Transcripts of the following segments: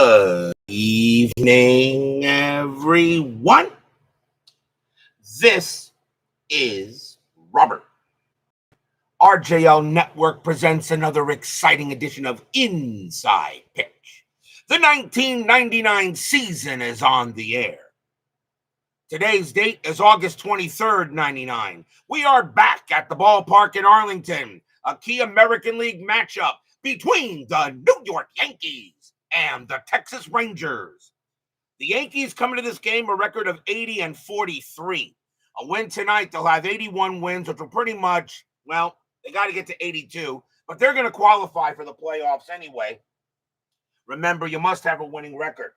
Good evening, everyone. This is Robert. RJL Network presents another exciting edition of Inside Pitch. The 1999 season is on the air. Today's date is August 23rd, 99. We are back at the ballpark in Arlington, a key American League matchup between the New York Yankees and the Texas Rangers. The Yankees come into this game a record of 80-43. A win tonight, they'll have 81 wins, which will pretty much, well, they got to get to 82, but they're going to qualify for the playoffs anyway. Remember, you must have a winning record.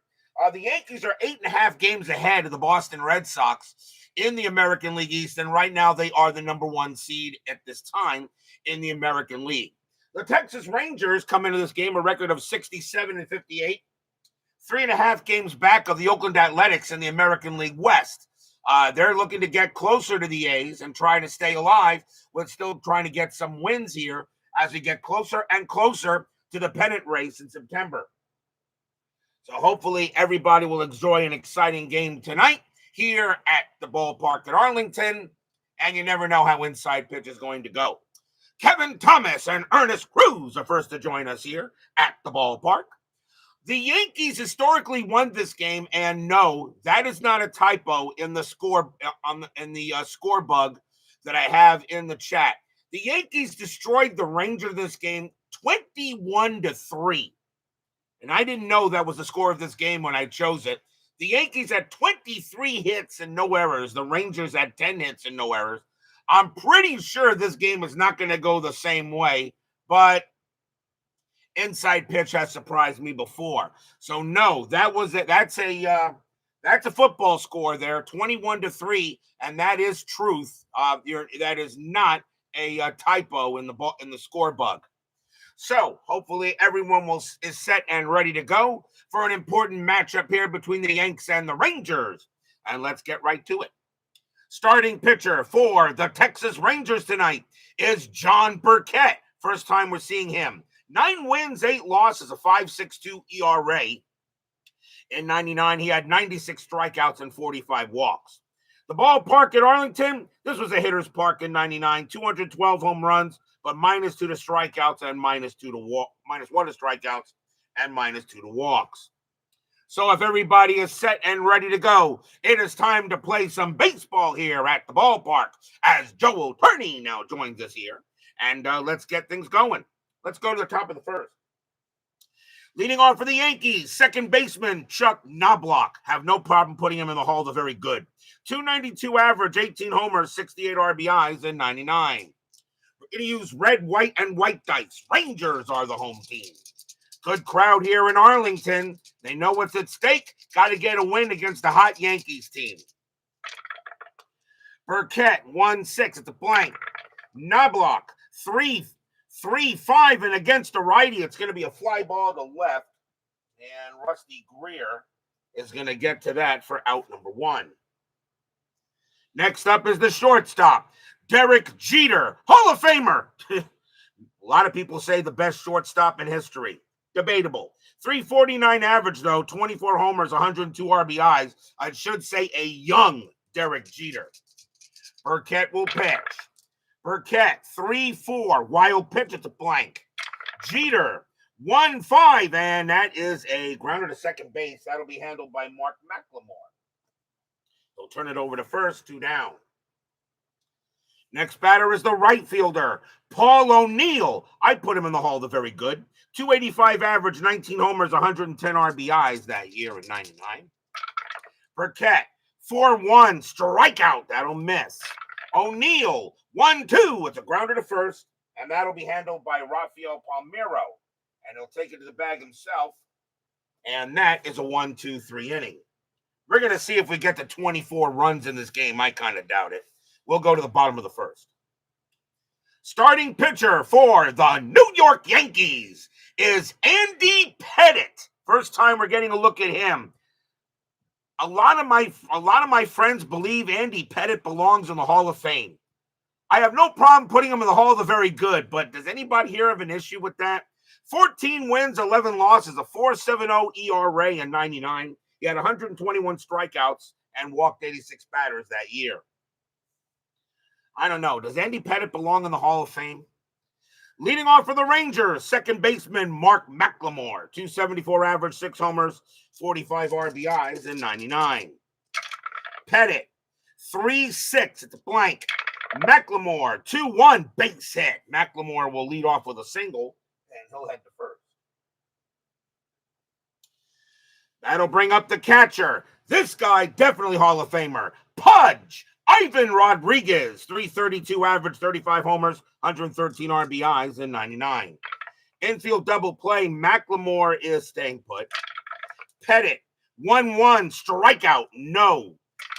The Yankees are 8.5 games ahead of the Boston Red Sox in the American League East, and right now they are the number one seed at this time in the American League. The Texas Rangers come into this game a record of 67-58, 3.5 games back of the Oakland Athletics in the American League West. They're looking to get closer to the A's and try to stay alive, but still trying to get some wins here as we get closer and closer to the pennant race in September. So hopefully everybody will enjoy an exciting game tonight here at the ballpark at Arlington, and you never know how Inside Pitch is going to go. Kevin Thomas and Ernest Cruz are first to join us here at the ballpark. The Yankees historically won this game, and no, that is not a typo in the score score bug that I have in the chat. The Yankees destroyed the Rangers this game 21-3. And I didn't know that was the score of this game when I chose it. The Yankees had 23 hits and no errors. The Rangers had 10 hits and no errors. I'm pretty sure this game is not going to go the same way, but Inside Pitch has surprised me before. So no, that's a football score there, 21-3, and that is truth. That is not a typo in the score bug. So hopefully everyone is set and ready to go for an important matchup here between the Yanks and the Rangers. And let's get right to it. Starting pitcher for the Texas Rangers tonight is John Burkett. First time we're seeing him. 9 wins, 8 losses, a 5.62 ERA. In 99, he had 96 strikeouts and 45 walks. The ballpark at Arlington, this was a hitter's park in 99. 212 home runs, but -2 to strikeouts and -1 to strikeouts and -2 to walks. So if everybody is set and ready to go, it is time to play some baseball here at the ballpark as Joel Turney now joins us here. And let's get things going. Let's go to the top of the first. Leading off for the Yankees, second baseman Chuck Knobloch. Have no problem putting him in the Hall of the Very Good. 292 average, 18 homers, 68 RBIs in 99. We're going to use red, white, and white dice. Rangers are the home team. Good crowd here in Arlington. They know what's at stake. Got to get a win against the hot Yankees team. Burkett, 1-6 at the blank. Knobloch, 3-5, and against a righty, it's going to be a fly ball to left. And Rusty Greer is going to get to that for out number 1. Next up is the shortstop, Derek Jeter, Hall of Famer. A lot of people say the best shortstop in history. Debatable. 349 average, though, 24 homers, 102 RBIs. I should say a young Derek Jeter. Burkett will pitch. Burkett, 3-4, wild pitch at the blank. Jeter, 1-5, and that is a grounder to second base. That'll be handled by Mark McLemore. They'll turn it over to first, 2 down. Next batter is the right fielder, Paul O'Neill. I put him in the Hall of the Very Good. 285 average, 19 homers, 110 RBIs that year in 99. Burkett, 4-1, strikeout. That'll miss. O'Neill, 1-2. It's a grounder to first, and that'll be handled by Rafael Palmeiro. And he'll take it to the bag himself. And that is a 1-2-3 inning. We're going to see if we get to 24 runs in this game. I kind of doubt it. We'll go to the bottom of the first. Starting pitcher for the New York Yankees is Andy Pettitte. First time we're getting a look at him. A lot of my friends believe Andy Pettitte belongs in the Hall of Fame. I have no problem putting him in the Hall of the Very Good, but does anybody here have an issue with that? 14 wins, 11 losses, a 4.70 ERA in 99. He had 121 strikeouts and walked 86 batters that year. I don't know. Does Andy Pettitte belong in the Hall of Fame? Leading off for the Rangers, second baseman Mark McLemore. 274 average, 6 homers, 45 RBIs in 99. Pettitte, 3-6, it's a blank. McLemore, 2-1, base hit. McLemore will lead off with a single, and he'll head to first. That'll bring up the catcher. This guy, definitely Hall of Famer. Pudge, Ivan Rodriguez, 332 average, 35 homers, 113 RBIs in 99. Infield double play, McLemore is staying put. Pettitte, 1-1, strikeout, no.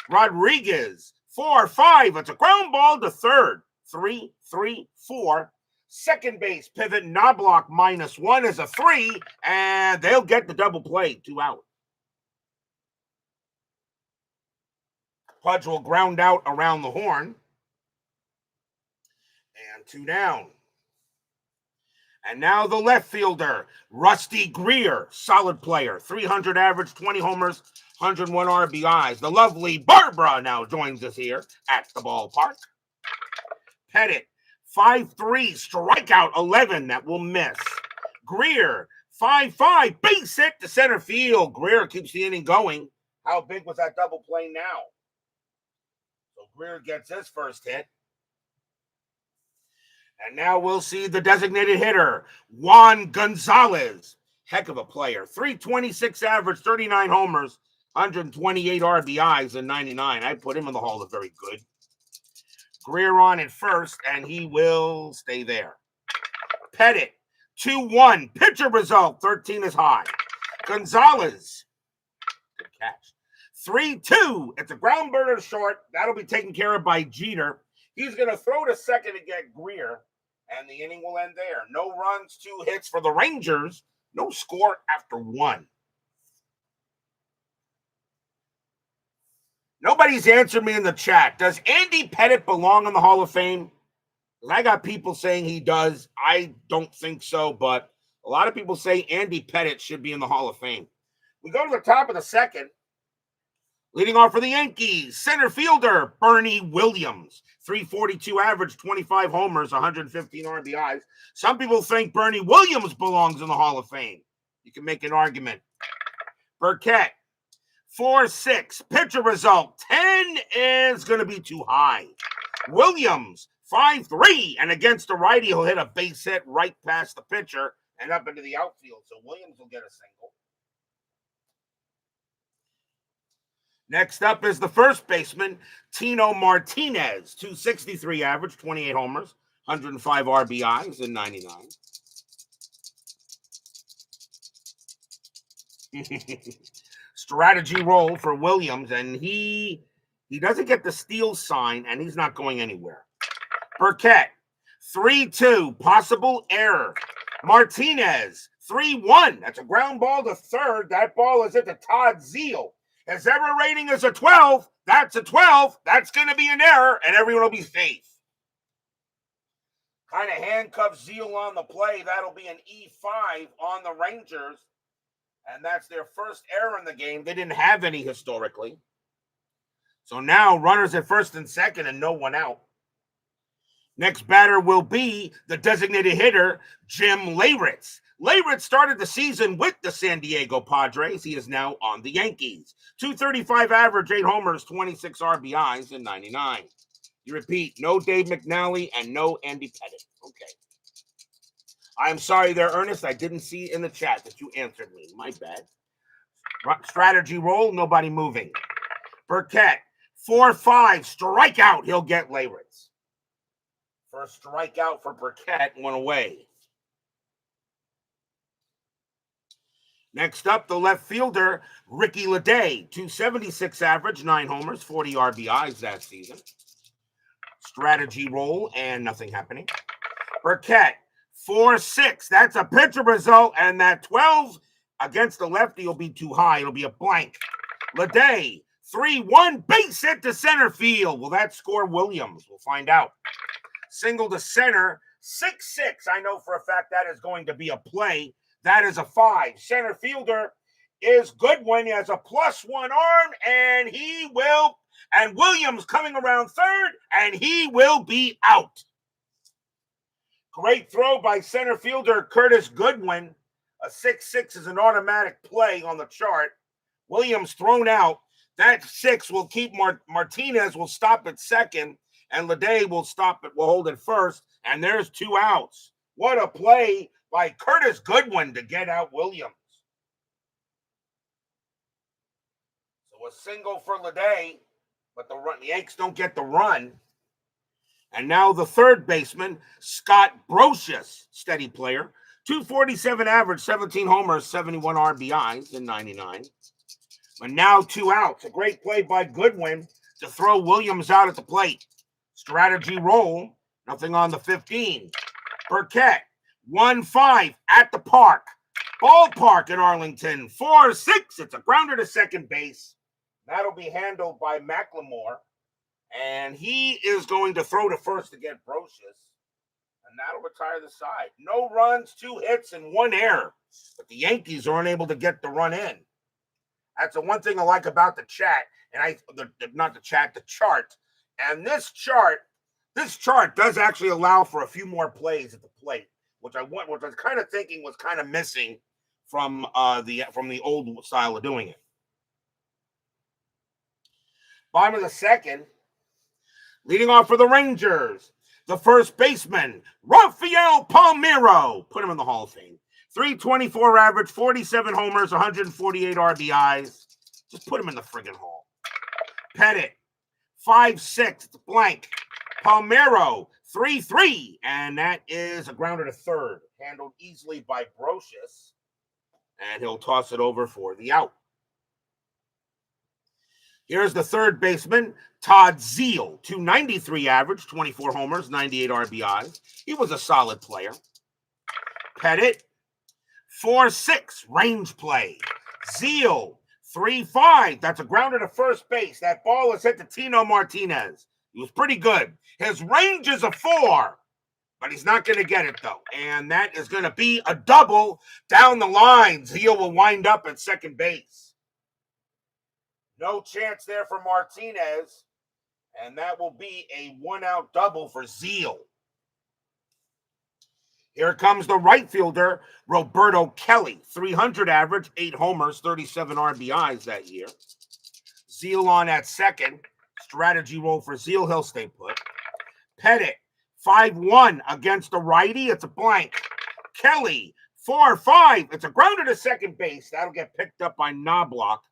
Rodriguez, 4-5, it's a ground ball to third. 3-3-4. Second base, pivot, Knobloch, -1 is a 3, and they'll get the double play, 2 out. Pudge will ground out around the horn. And 2 down. And now the left fielder, Rusty Greer, solid player, 300 average, 20 homers, 101 RBIs. The lovely Barbara now joins us here at the ballpark. Pettitte, 5-3, strikeout 11, that will miss. Greer, 5-5, base hit to center field. Greer keeps the inning going. How big was that double play now? So Greer gets his first hit. And now we'll see the designated hitter, Juan Gonzalez. Heck of a player. 326 average, 39 homers, 128 RBIs in 99. I put him in the Hall of Very Good. Greer on at first, and he will stay there. Pettitte, 2-1. Pitcher result, 13 is high. Gonzalez, good catch. 3-2. It's a ground burner short. That'll be taken care of by Jeter. He's going to throw to second to get Greer, and the inning will end there. No runs, 2 hits for the Rangers. No score after 1. Nobody's answered me in the chat. Does Andy Pettitte belong in the Hall of Fame? I got people saying he does. I don't think so, but a lot of people say Andy Pettitte should be in the Hall of Fame. We go to the top of the second. Leading off for the Yankees, center fielder Bernie Williams. 342 average, 25 homers, 115 RBIs. Some people think Bernie Williams belongs in the Hall of Fame. You can make an argument. Burkett, 4-6. Pitcher result, 10 is going to be too high. Williams, 5-3. And against the righty, he'll hit a base hit right past the pitcher and up into the outfield. So Williams will get a single. Next up is the first baseman, Tino Martinez, 263 average, 28 homers, 105 RBIs in 99. Strategy roll for Williams, and he doesn't get the steal sign, and he's not going anywhere. Burkett, 3-2, possible error. Martinez, 3-1, that's a ground ball to third. That ball is at the Todd Zeal. His error rating is a 12. That's a 12. That's going to be an error, and everyone will be safe. Kind of handcuffs Zeal on the play. That'll be an E5 on the Rangers, and that's their first error in the game. They didn't have any historically. So now runners at first and second and no one out. Next batter will be the designated hitter, Jim Leyritz. Leyritz started the season with the San Diego Padres. He is now on the Yankees. 235 average, 8 homers, 26 RBIs in 99. You repeat, no Dave McNally and no Andy Pettitte. Okay. I'm sorry there, Ernest. I didn't see in the chat that you answered me. My bad. Strategy roll, nobody moving. Burkett, 4-5, strikeout. He'll get Leyritz. First strikeout for Burkett, went away. Next up, the left fielder, Ricky Leday, 276 average, 9 homers, 40 RBIs that season. Strategy roll, and nothing happening. Burkett, 4-6. That's a pitcher result, and that 12 against the lefty will be too high. It'll be a blank. Leday, 3-1, base hit to center field. Will that score Williams? We'll find out. Single to center, 6'6". I know for a fact that is going to be a play. That is a 5. Center fielder is Goodwin. He has a +1 arm, and Williams coming around third, and he will be out. Great throw by center fielder Curtis Goodwin. A 6'6" is an automatic play on the chart. Williams thrown out. That 6 will keep Martinez will stop at second, and Leday will hold it first, and there's 2 outs. What a play by Curtis Goodwin to get out Williams. So a single for Leday, but the Yanks don't get the run. And now the third baseman, Scott Brosius, steady player, 247 average, 17 homers, 71 RBIs in 99. But now 2 outs. A great play by Goodwin to throw Williams out at the plate. Strategy roll, nothing on the 15. Burkett, 1-5 at the park. Ballpark in Arlington, 4-6. It's a grounder to second base. That'll be handled by McLemore. And he is going to throw to first to get Brosius. And that'll retire the side. No runs, 2 hits, and 1 error. But the Yankees are unable to get the run in. That's the one thing I like about the chat. And the chart. And this chart does actually allow for a few more plays at the plate, which I was kind of thinking was kind of missing from the old style of doing it. Bottom of the second, leading off for the Rangers, the first baseman, Rafael Palmeiro. Put him in the Hall of Fame. 324 average, 47 homers, 148 RBIs. Just put him in the friggin' Hall. Pettitte, 5'6", it's blank. Palmeiro, 3-3, and that is a grounder to third, handled easily by Brosius, and he'll toss it over for the out. Here's the third baseman, Todd Zeile, 293 average, 24 homers, 98 RBIs. He was a solid player. Pettitte, 4-6, range play. Zeile, 3-5, that's a grounder to first base. That ball is hit to Tino Martinez. He was pretty good. His range is a 4, but he's not going to get it, though. And that is going to be a double down the line. Zeile will wind up at second base. No chance there for Martinez, and that will be a 1-out double for Zeile. Here comes the right fielder, Roberto Kelly, 300 average, 8 homers, 37 RBIs that year. Zeile on at second. Strategy roll for Zeile, he'll stay put. Pettitte, 5-1 against the righty, it's a blank. Kelly, 4-5, it's a grounder to second base. That'll get picked up by Knobloch.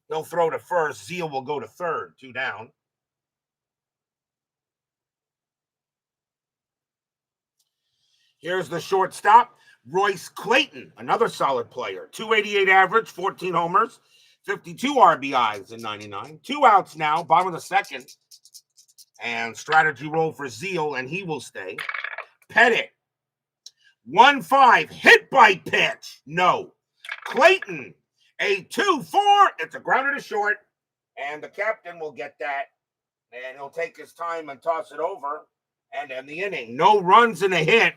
He'll throw to first. Zeile will go to third, 2 down. Here's the shortstop, Royce Clayton, another solid player. 288 average, 14 homers, 52 RBIs in 99. 2 outs now, bottom of the second. And strategy roll for Zeile, and he will stay. Pettitte, 1-5, hit by pitch. No. Clayton, a 2-4. It's a grounder to short, and the captain will get that, and he'll take his time and toss it over and end the inning. No runs and a hit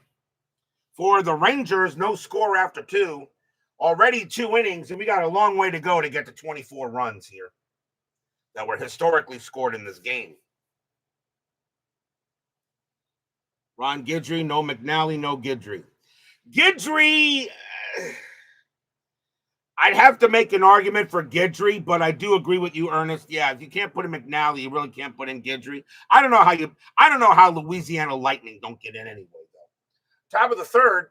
for the Rangers. No score after 2. Already 2 innings, and we got a long way to go to get to 24 runs here that were historically scored in this game. Ron Guidry, no McNally, no Guidry. Guidry, I'd have to make an argument for Guidry, but I do agree with you, Ernest. Yeah, if you can't put in McNally, you really can't put in Guidry. I don't know how Louisiana Lightning don't get in anyway, though. Top of the third,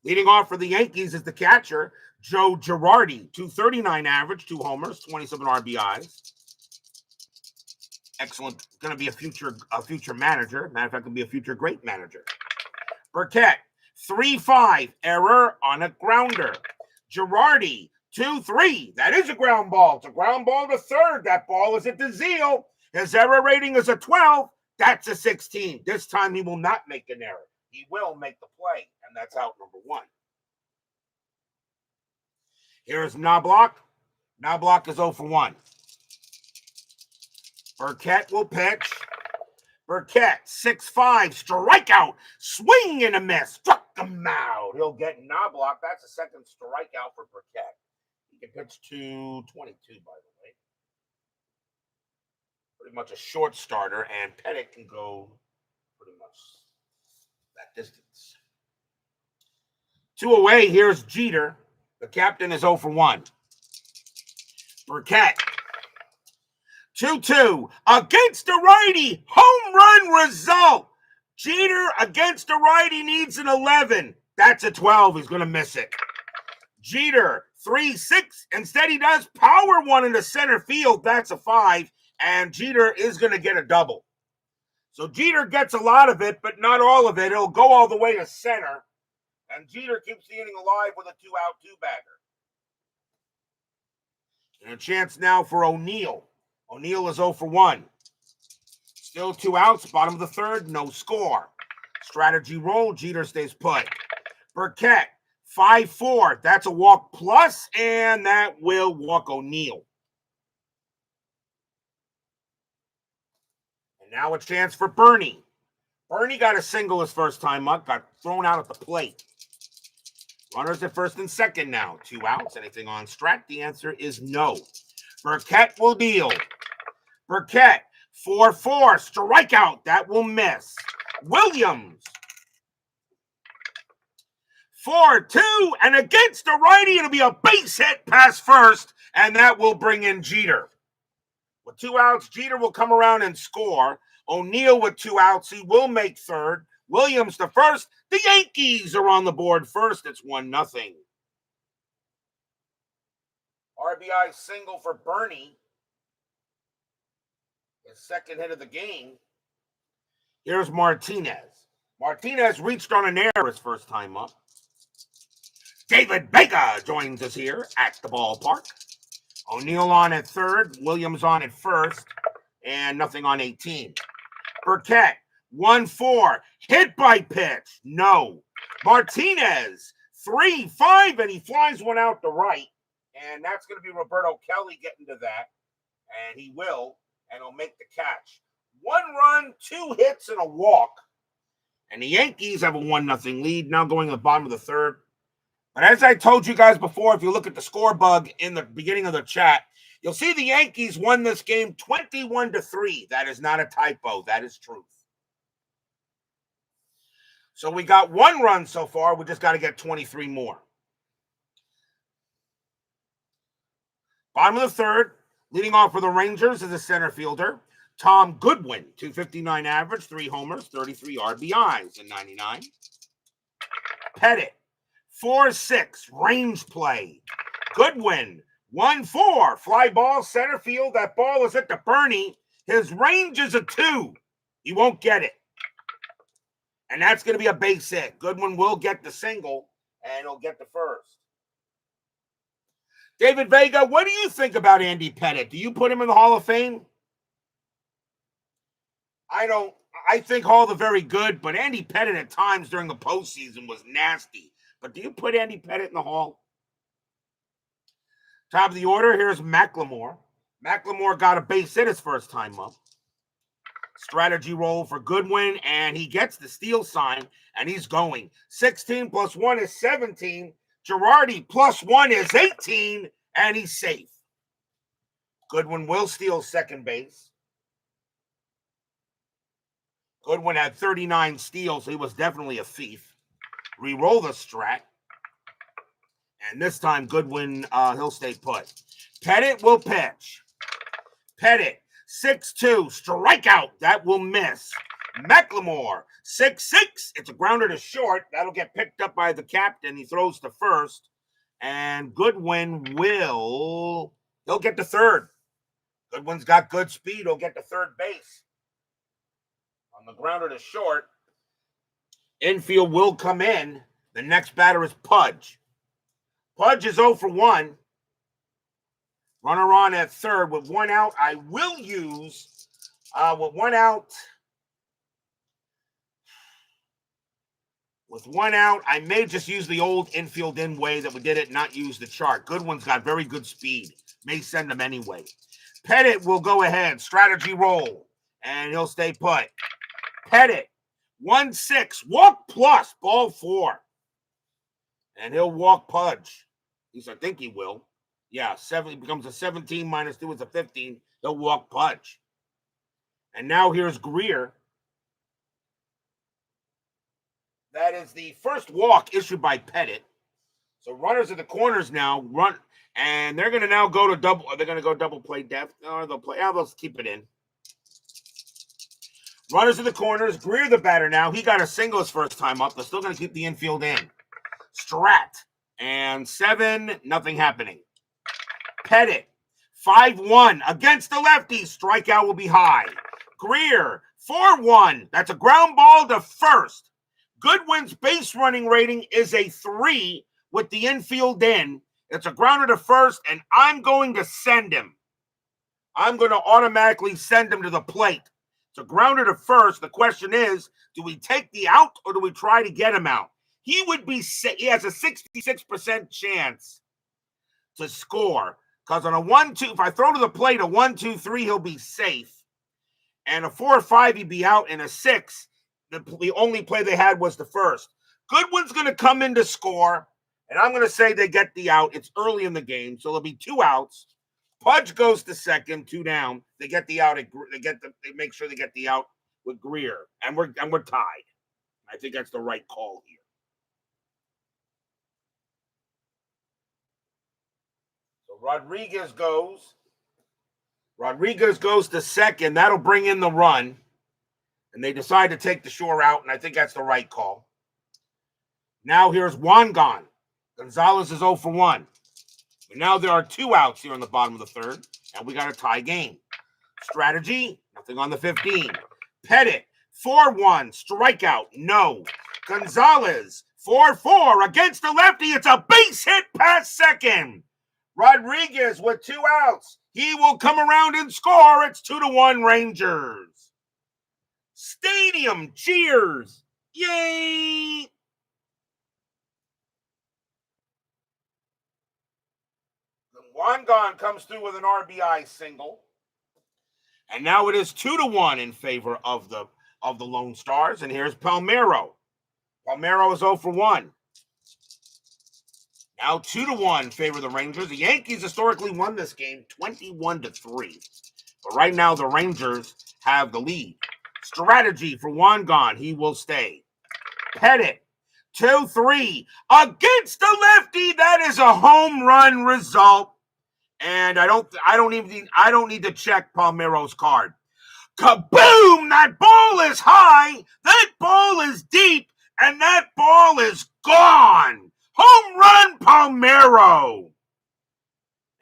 leading off for the Yankees is the catcher, Joe Girardi, 239 average, 2 homers, 27 RBIs. Excellent. Going to be a future manager. Matter of fact, going to be a future great manager. Burkett, 3-5, error on a grounder. Girardi, 2-3. That is a ground ball. It's a ground ball to third. That ball is at the Zeile. His error rating is a 12. That's a 16. This time he will not make an error. He will make the play, and that's out number 1. Here's Knobloch. Knobloch is 0 for 1. Burkett will pitch. Burkett, 6-5, strikeout, swing and a miss, struck him out. He'll get Knobloch. That's a second strikeout for Burkett. He can pitch to 22, by the way. Pretty much a short starter, and Pettitte can go pretty much that distance. 2 away, here's Jeter. The captain is 0 for 1. Burkett. 2-2 against the righty. Home run result. Jeter against the righty needs an 11. That's a 12. He's going to miss it. Jeter, 3-6. Instead, he does power one into center field. That's a 5. And Jeter is going to get a double. So Jeter gets a lot of it, but not all of it. It'll go all the way to center. And Jeter keeps the inning alive with a 2-out, 2-bagger. And a chance now for O'Neill. O'Neill is 0 for 1. Still 2 outs, bottom of the third, no score. Strategy roll, Jeter stays put. Burkett, 5-4. That's a walk plus, and that will walk O'Neill. And now a chance for Bernie. Bernie got a single his first time up, got thrown out at the plate. Runners at first and second now. 2 outs. Anything on strat? The answer is no. Burkett will deal. Burkett, 4-4. Strikeout. That will miss. Williams. 4-2. And against the righty, it'll be a base hit past first. And that will bring in Jeter. With 2 outs, Jeter will come around and score. O'Neill with 2 outs. He will make third. Williams to first. The Yankees are on the board first. It's 1-0. RBI single for Bernie. His second hit of the game. Here's Martinez. Martinez reached on an error his first time up. David Vega joins us here at the ballpark. O'Neill on at third. Williams on at first. And nothing on 18. Burkett. 1-4, hit by pitch, no. Martinez, 3-5, and he flies one out to right. And that's going to be Roberto Kelly getting to that. And he will, and he'll make the catch. 1 run, 2 hits, and a walk. And the Yankees have a 1-0 lead, now going to the bottom of the third. But as I told you guys before, if you look at the score bug in the beginning of the chat, you'll see the Yankees won this game 21-3. That is not a typo. That is truth. So we got 1 run so far. We just got to get 23 more. Bottom of the third, leading off for the Rangers is a center fielder, Tom Goodwin, 259 average, 3 homers, 33 RBIs in 99. Pettitte, 4-6, range play. Goodwin, 1-4, fly ball, center field. That ball is at the Bernie. His range is a 2. He won't get it. And that's going to be a base hit. Goodwin will get the single, and he'll get the first. David Vega, what do you think about Andy Pettitte? Do you put him in the Hall of Fame? I don't. I think Hall of very good, but Andy Pettitte at times during the postseason was nasty. But do you put Andy Pettitte in the Hall? Top of the order, here's McLemore. McLemore got a base hit his first time up. Strategy roll for Goodwin, and he gets the steal sign, and he's going. 16 plus 1 is 17. Girardi plus 1 is 18, and he's safe. Goodwin will steal second base. Goodwin had 39 steals, so he was definitely a thief. Re-roll the strat. And this time, Goodwin, he'll stay put. Pettitte will pitch. Pettitte. 6-2, strikeout. That will miss. McLemore, 6-6. It's a grounder to short. That'll get picked up by the captain. He throws to first. And Goodwin he'll get to third. Goodwin's got good speed. He'll get to third base. On the grounder to short, infield will come in. The next batter is Pudge. Pudge is 0 for 1. Runner on at third with 1 out. I will use, with 1 out. With 1 out, I may just use the old infield in way that we did it, not use the chart. Goodwin's got very good speed. May send him anyway. Pettitte will go ahead. Strategy roll. And he'll stay put. Pettitte, 1-6, walk plus, ball 4. And he'll walk Pudge. At least I think he will. Yeah, 7 becomes a 17 minus 2 is a 15. He'll walk Pudge. And now here's Greer. That is the first walk issued by Pettitte. So runners at the corners now run, and they're going to now go to double. They're going to go double play depth, or they'll play. Yeah, they'll keep it in. Runners at the corners. Greer the batter now. He got a single his first time up. They're still going to keep the infield in. Strat and 7, nothing happening. Pettitte, 5-1 against the lefty. Strikeout will be high. Greer, 4-1. That's a ground ball to first. Goodwin's base running rating is a 3 with the infield in. It's a grounder to first, and I'm going to send him. I'm going to automatically send him to the plate. It's a grounder to first. The question is, do we take the out or do we try to get him out? He has a 66% chance to score because on a 1-2, if I throw to the plate a 1-2-3, he'll be safe. And a 4 or 5, he'd be out. And a 6, the only play they had was the first. Goodwin's going to come in to score, and I'm going to say they get the out. It's early in the game, so there'll be 2 outs. Pudge goes to second, 2 down. They get the out. They make sure they get the out with Greer, and we're tied. I think that's the right call here. So Rodriguez goes to second. That'll bring in the run. And they decide to take the shore out, and I think that's the right call. Now here's Wangan. Gonzalez is 0 for 1. But now there are 2 outs here in the bottom of the third, and we got a tie game. Strategy, nothing on the 15. Pettitte, 4-1, strikeout, no. Gonzalez, 4-4 against the lefty. It's a base hit past second. Rodriguez with 2 outs. He will come around and score. It's 2-1 Rangers. Stadium cheers. Yay! Wangan comes through with an RBI single. And now it is 2-1 in favor of the Lone Stars. And here's Palmeiro. Palmeiro is 0 for 1. Now 2-1 in favor of the Rangers. The Yankees historically won this game 21-3. But right now the Rangers have the lead. Strategy for Wangan. He will stay. Pettitte, 2-3 against the lefty. That is a home run result. And I don't need to check Palmeiro's card. Kaboom! That ball is high. That ball is deep. And that ball is gone. Home run, Palmeiro.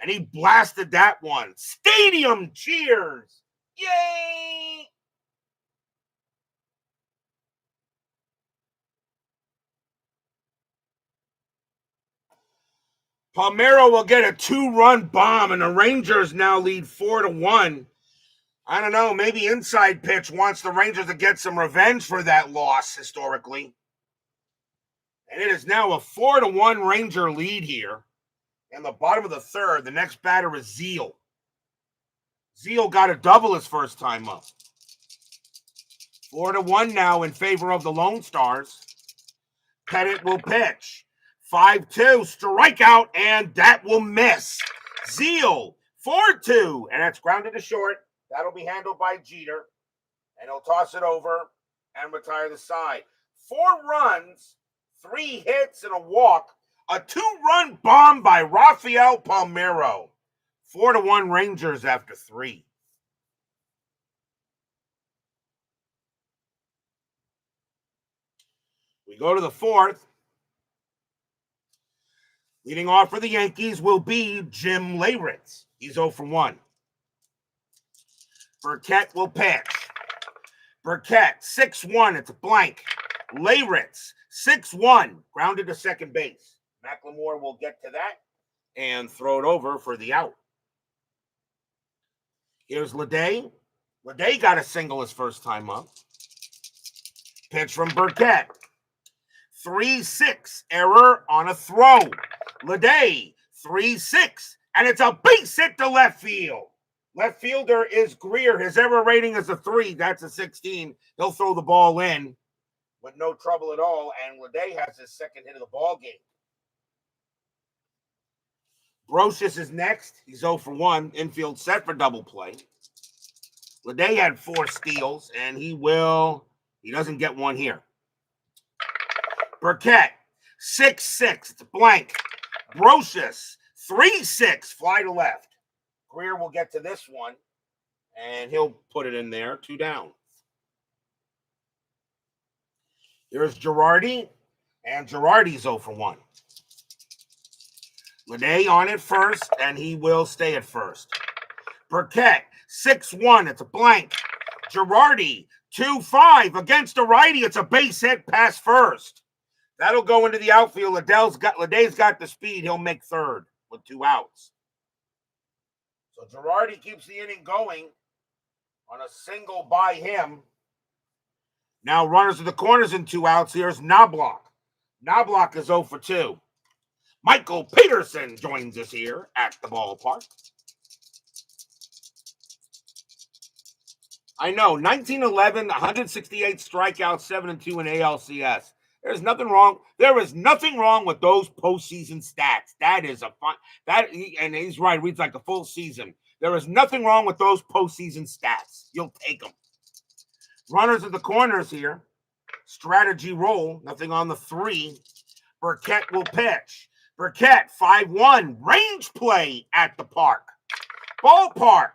And he blasted that one. Stadium cheers. Yay! Palmeiro will get a 2-run bomb, and the Rangers now lead 4-1. I don't know, maybe Inside Pitch wants the Rangers to get some revenge for that loss historically. And it is now a 4-1 Ranger lead here. In the bottom of the third, the next batter is Zeal. Zeal got a double his first time up. 4-1 now in favor of the Lone Stars. Pettitte will pitch. 5-2, strikeout, and that will miss. Zeal, 4-2, and that's grounded to short. That'll be handled by Jeter, and he'll toss it over and retire the side. 4 runs, 3 hits, and a walk. A 2-run bomb by Rafael Palmeiro. 4-1 Rangers after 3. We go to the 4th. Leading off for the Yankees will be Jim Leyritz. He's 0 for 1. Burkett will pitch. Burkett, 6-1. It's a blank. Leyritz, 6-1. Grounded to second base. McLemore will get to that and throw it over for the out. Here's Leday. Leday got a single his first time up. Pitch from Burkett. 3-6. Error on a throw. Leday, 3-6. And it's a base hit to left field. Left fielder is Greer. His error rating is a 3. That's a 16. He'll throw the ball in with no trouble at all. And Leday has his second hit of the ball game. Brocious is next. He's 0 for 1. Infield set for double play. Leday had 4 steals, and he doesn't get one here. Burkett, 6-6. It's a blank. Brocious, 3-6. Fly to left. Greer will get to this one, and he'll put it in there. 2 down. Here's Girardi, and Girardi's 0 for 1. Leday on it first, and he will stay at first. Burkett, 6-1. It's a blank. Girardi, 2-5. Against a righty, it's a base hit pass first. That'll go into the outfield. Leday's got the speed. He'll make third with 2 outs. So Girardi keeps the inning going on a single by him. Now runners to the corners and 2 outs. Here's Knobloch. Knobloch is 0 for 2. Michael Peterson joins us here at the ballpark. I know, 1911, 168 strikeouts, 7-2 in ALCS. There's nothing wrong. There is nothing wrong with those postseason stats. That is a fun. And he's right. Reads like a full season. There is nothing wrong with those postseason stats. You'll take them. Runners at the corners here. Strategy roll. Nothing on the 3. Burkett will pitch. Burkett, 5-1. Range play at the park. Ballpark,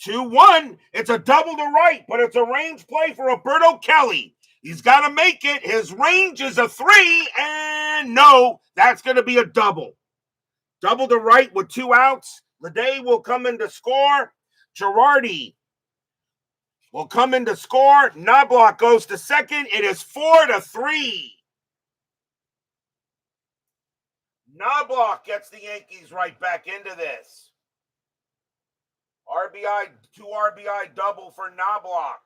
2-1. It's a double to right, but it's a range play for Roberto Kelly. He's got to make it. His range is a 3, and no, that's going to be a double. Double to right with 2 outs. Leday will come in to score. Girardi will come in to score. Knobloch goes to second. It is 4-3. Knobloch gets the Yankees right back into this. RBI, 2 RBI double for Knobloch.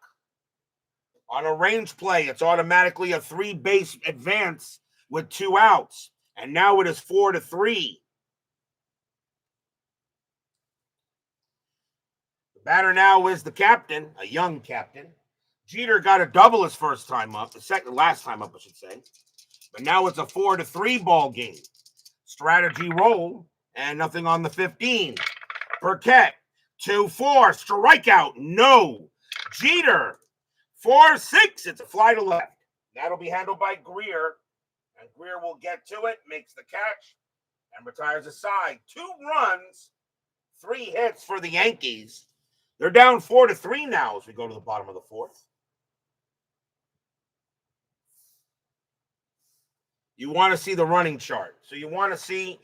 On a range play, it's automatically a 3-base advance with 2 outs. And now it is 4-3. The batter now is the captain, a young captain. Jeter got a double his first time up, last time up, I should say. But now it's a 4-3 ball game. Strategy roll, and nothing on the 15. Burkett, 2-4, strikeout, no. Jeter, 4-6, it's a fly to left. That'll be handled by Greer, and Greer will get to it, makes the catch, and retires aside. 2 runs, 3 hits for the Yankees. They're down 4-3 now as we go to the bottom of the 4th. You want to see the running chart. So you want to see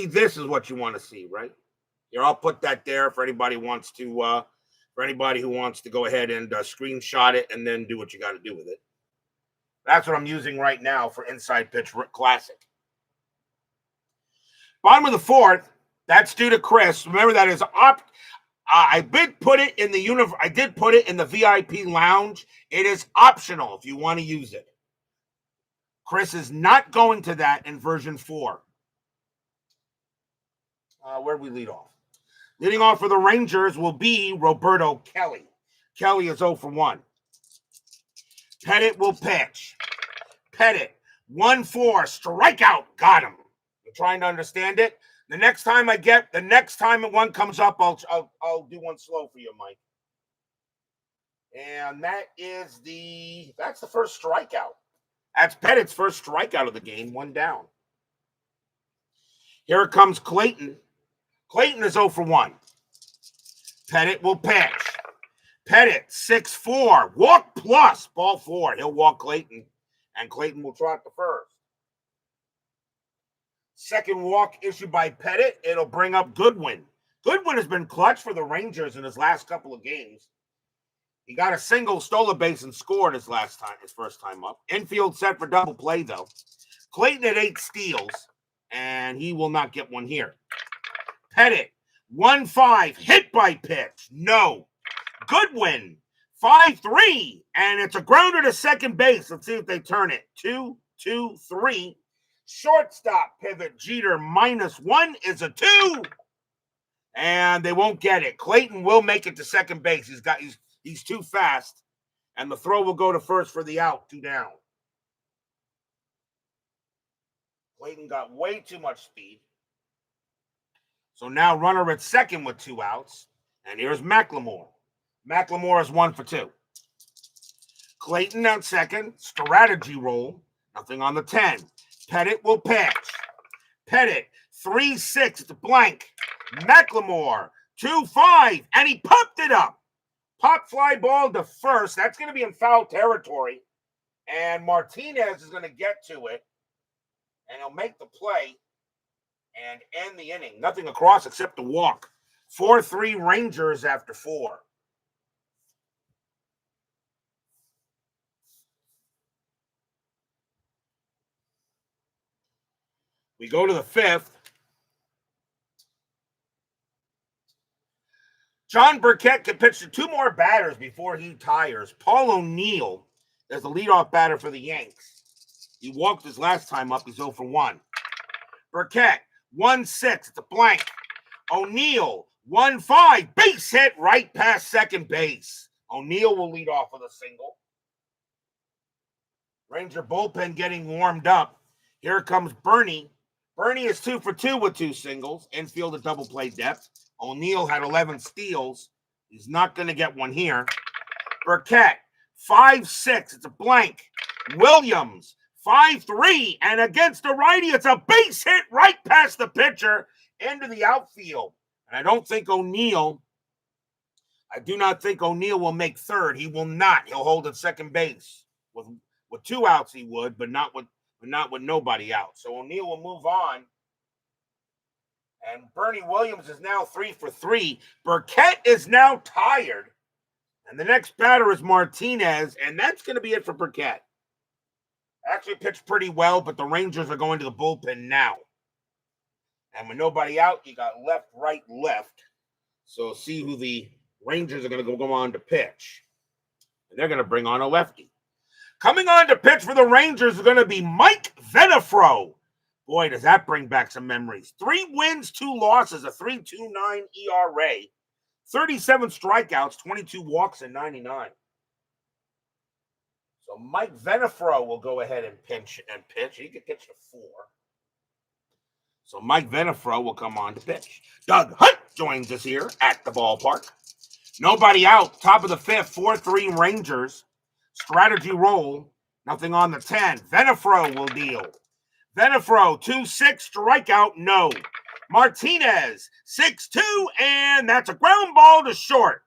this is what you want to see, right? Here, I'll put that there for anybody who wants to go ahead and screenshot it and then do what you got to do with it. That's what I'm using right now for Inside Pitch Classic. Bottom of the 4th, that's due to Chris. Remember, that is I did put it in the VIP lounge. It is optional if you want to use it. Chris is not going to that in version 4. Where do we lead off? Leading off for the Rangers will be Roberto Kelly. Kelly is 0 for 1. Pettitte will pitch. Pettitte, 1-4, strikeout, got him. You're trying to understand it? The next time one comes up, I'll do one slow for you, Mike. And that's the first strikeout. That's Pettitte's first strikeout of the game, 1 down. Here comes Clayton. Clayton is 0 for 1. Pettitte will pitch. Pettitte, 6-4. Walk plus, ball 4. He'll walk Clayton, and Clayton will trot the first. Second walk issued by Pettitte. It'll bring up Goodwin. Goodwin has been clutch for the Rangers in his last couple of games. He got a single, stole a base, and scored his first time up. Infield set for double play, though. Clayton had 8 steals, and he will not get one here. Pettitte, 1-5, hit by pitch. No. Goodwin, 5-3, and it's a grounder to second base. Let's see if they turn it. 2-2-3. Shortstop pivot. Jeter, -1 is a 2. And they won't get it. Clayton will make it to second base. He's too fast. And the throw will go to first for the out, 2 down. Clayton got way too much speed. So now runner at second with 2 outs. And here's McLemore. McLemore is 1 for 2. Clayton at second. Strategy roll. Nothing on the 10. Pettitte will pitch. Pettitte, 3-6 to blank. McLemore, 2-5. And he popped it up. Pop fly ball to first. That's going to be in foul territory. And Martinez is going to get to it. And he'll make the play and end the inning. Nothing across except a walk. 4-3 Rangers after 4. We go to the 5th. John Burkett can pitch to 2 more batters before he tires. Paul O'Neill is the leadoff batter for the Yanks. He walked his last time up. He's 0 for 1. Burkett, 1-6. It's a blank. O'Neill, 1-5. Base hit right past second base. O'Neill will lead off with a single. Ranger bullpen getting warmed up. Here comes Bernie. Bernie is 2 for 2 with 2 singles. Infield at double play depth. O'Neill had 11 steals. He's not going to get one here. Burkett, 5-6. It's a blank. Williams, 5-3. And against the righty, it's a base hit right past the pitcher into the outfield. And I do not think O'Neill will make third. He will not. He'll hold at second base. With 2 outs he would, but not with nobody out. So O'Neill will move on. And Bernie Williams is now 3 for 3. Burkett is now tired. And the next batter is Martinez. And that's going to be it for Burkett. Actually pitched pretty well, but the Rangers are going to the bullpen now. And with nobody out, you got left, right, left. So see who the Rangers are going to go on to pitch. And they're going to bring on a lefty. Coming on to pitch for the Rangers is going to be Mike Venafro. Boy, does that bring back some memories. 3 wins, 2 losses, a 3.29 ERA, 37 strikeouts, 22 walks, and 99. So Mike Venafro will go ahead and pitch. He could pitch to 4. So Mike Venafro will come on to pitch. Doug Hunt joins us here at the ballpark. Nobody out. Top of the 5th, 4-3 Rangers. Strategy roll. Nothing on the 10. Venafro will deal. Venafro, 2-6, strikeout, no. Martinez, 6-2, and that's a ground ball to short.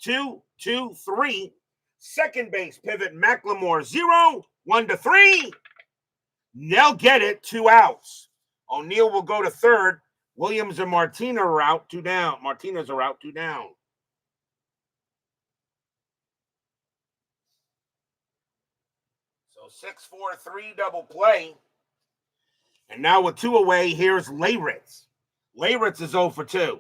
2-2-3. Second base pivot, McLemore, 0, 1-3. They'll get it, 2 outs. O'Neill will go to third. Williams and Martinez are out, 2 down. Martinez are out, 2 down. So 6-4-3 double play. And now with 2 away, here's Leyritz. Leyritz is 0 for 2.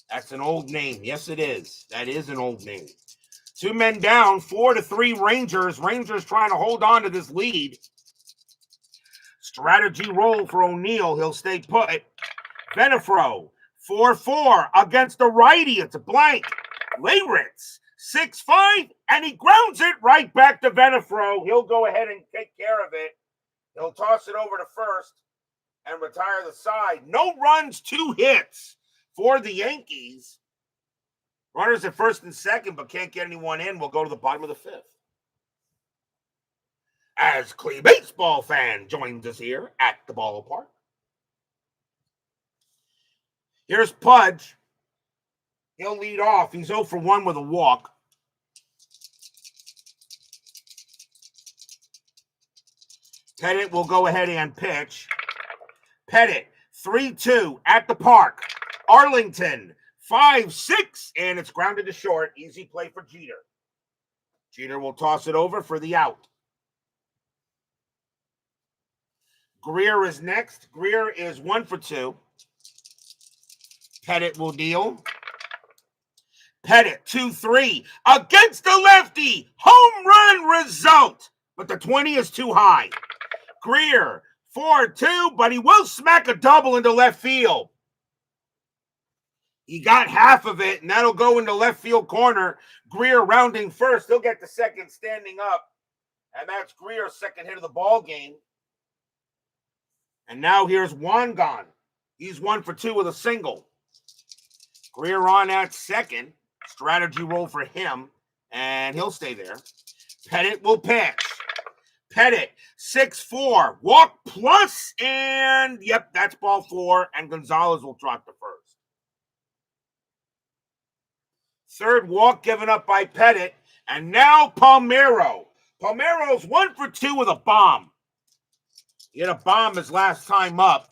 That's an old name. Yes, it is. That is an old name. 2 men down, 4-3 Rangers. Rangers trying to hold on to this lead. Strategy roll for O'Neill. He'll stay put. Venafro, 4-4 against the righty. It's a blank. Leyritz, 6-5, and he grounds it right back to Venafro. He'll go ahead and take care of it. He'll toss it over to first and retire the side. No runs, 2 hits for the Yankees. Runners at first and second, but can't get anyone in. We'll go to the bottom of the 5th. As Clee baseball fan joins us here at the ballpark. Here's Pudge. He'll lead off. He's 0 for 1 with a walk. Pettitte will go ahead and pitch. Pettitte, 3-2 at the park. Arlington, 5-6, and it's grounded to short. Easy play for Jeter. Jeter will toss it over for the out. Greer is next. Greer is 1 for 2. Pettitte will deal. Pettitte, 2-3 against the lefty. Home run result, but the 20 is too high. Greer, 4-2, but he will smack a double into left field. He got half of it, and that'll go into left field corner. Greer rounding first. He'll get the second standing up. And that's Greer's second hit of the ball game. And now here's Wangan. He's 1 for 2 with a single. Greer on at second. Strategy roll for him, and he'll stay there. Pettitte will pitch. Pettitte, 6-4. Walk plus, and yep, that's ball 4, and Gonzalez will drop the first. Third walk given up by Pettitte, and now Palmeiro. Palmeiro's 1 for 2 with a bomb. He had a bomb his last time up.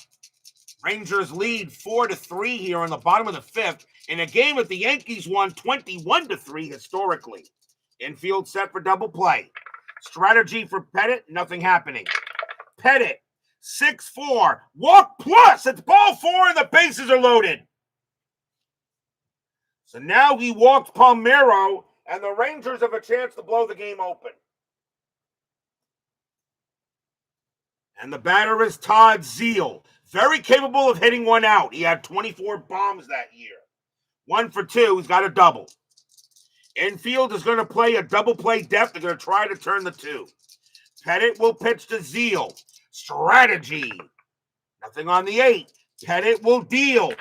Rangers lead 4-3 here in the bottom of the 5th in a game that the Yankees won 21-3 historically. Infield set for double play. Strategy for Pettitte, nothing happening. Pettitte, 6-4. Walk plus, it's ball 4 and the bases are loaded. So now he walked Palmeiro, and the Rangers have a chance to blow the game open. And the batter is Todd Zeile, very capable of hitting one out. He had 24 bombs that year. 1 for 2, he's got a double. Infield is going to play a double play depth. They're going to try to turn the 2. Pettitte will pitch to Zeile. Strategy. Nothing on the 8. Pettitte will deal.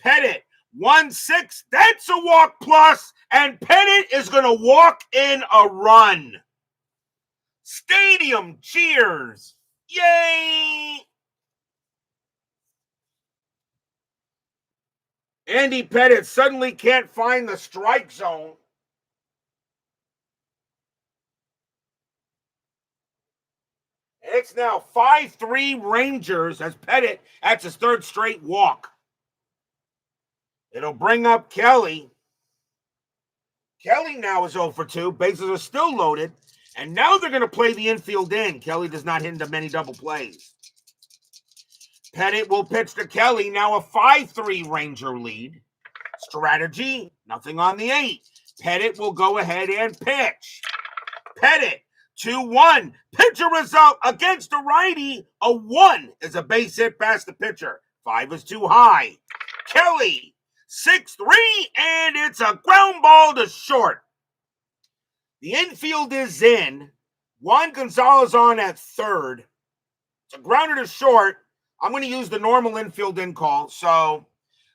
Pettitte, 1-6. That's a walk plus, and Pettitte is going to walk in a run. Stadium cheers. Yay! Andy Pettitte suddenly can't find the strike zone. It's now 5-3 Rangers as Pettitte, that's his 3rd straight walk. It'll bring up Kelly. Kelly now is 0 for 2. Bases are still loaded. And now they're going to play the infield in. Kelly does not hit into many double plays. Pettitte will pitch to Kelly. Now a 5-3 Ranger lead. Strategy, nothing on the 8. Pettitte will go ahead and pitch. Pettitte, 2-1. Pitcher result against a righty. A 1 is a base hit past the pitcher. 5 is too high. Kelly, 6-3, and it's a ground ball to short. The infield is in. Juan Gonzalez on at 3rd. It's a grounder to short. I'm going to use the normal infield in call. So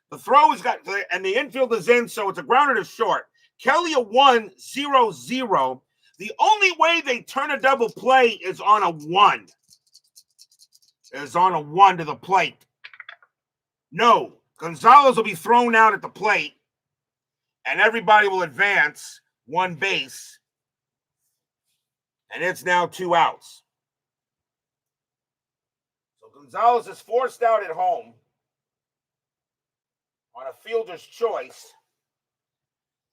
the throw has got, and the infield is in, so it's a grounder to short. Kelly a 1-0-0. The only way they turn a double play is on a 1. Is on a 1 to the plate. No, Gonzalez will be thrown out at the plate, and everybody will advance 1 base. And it's now 2 outs. So Gonzalez is forced out at home on a fielder's choice.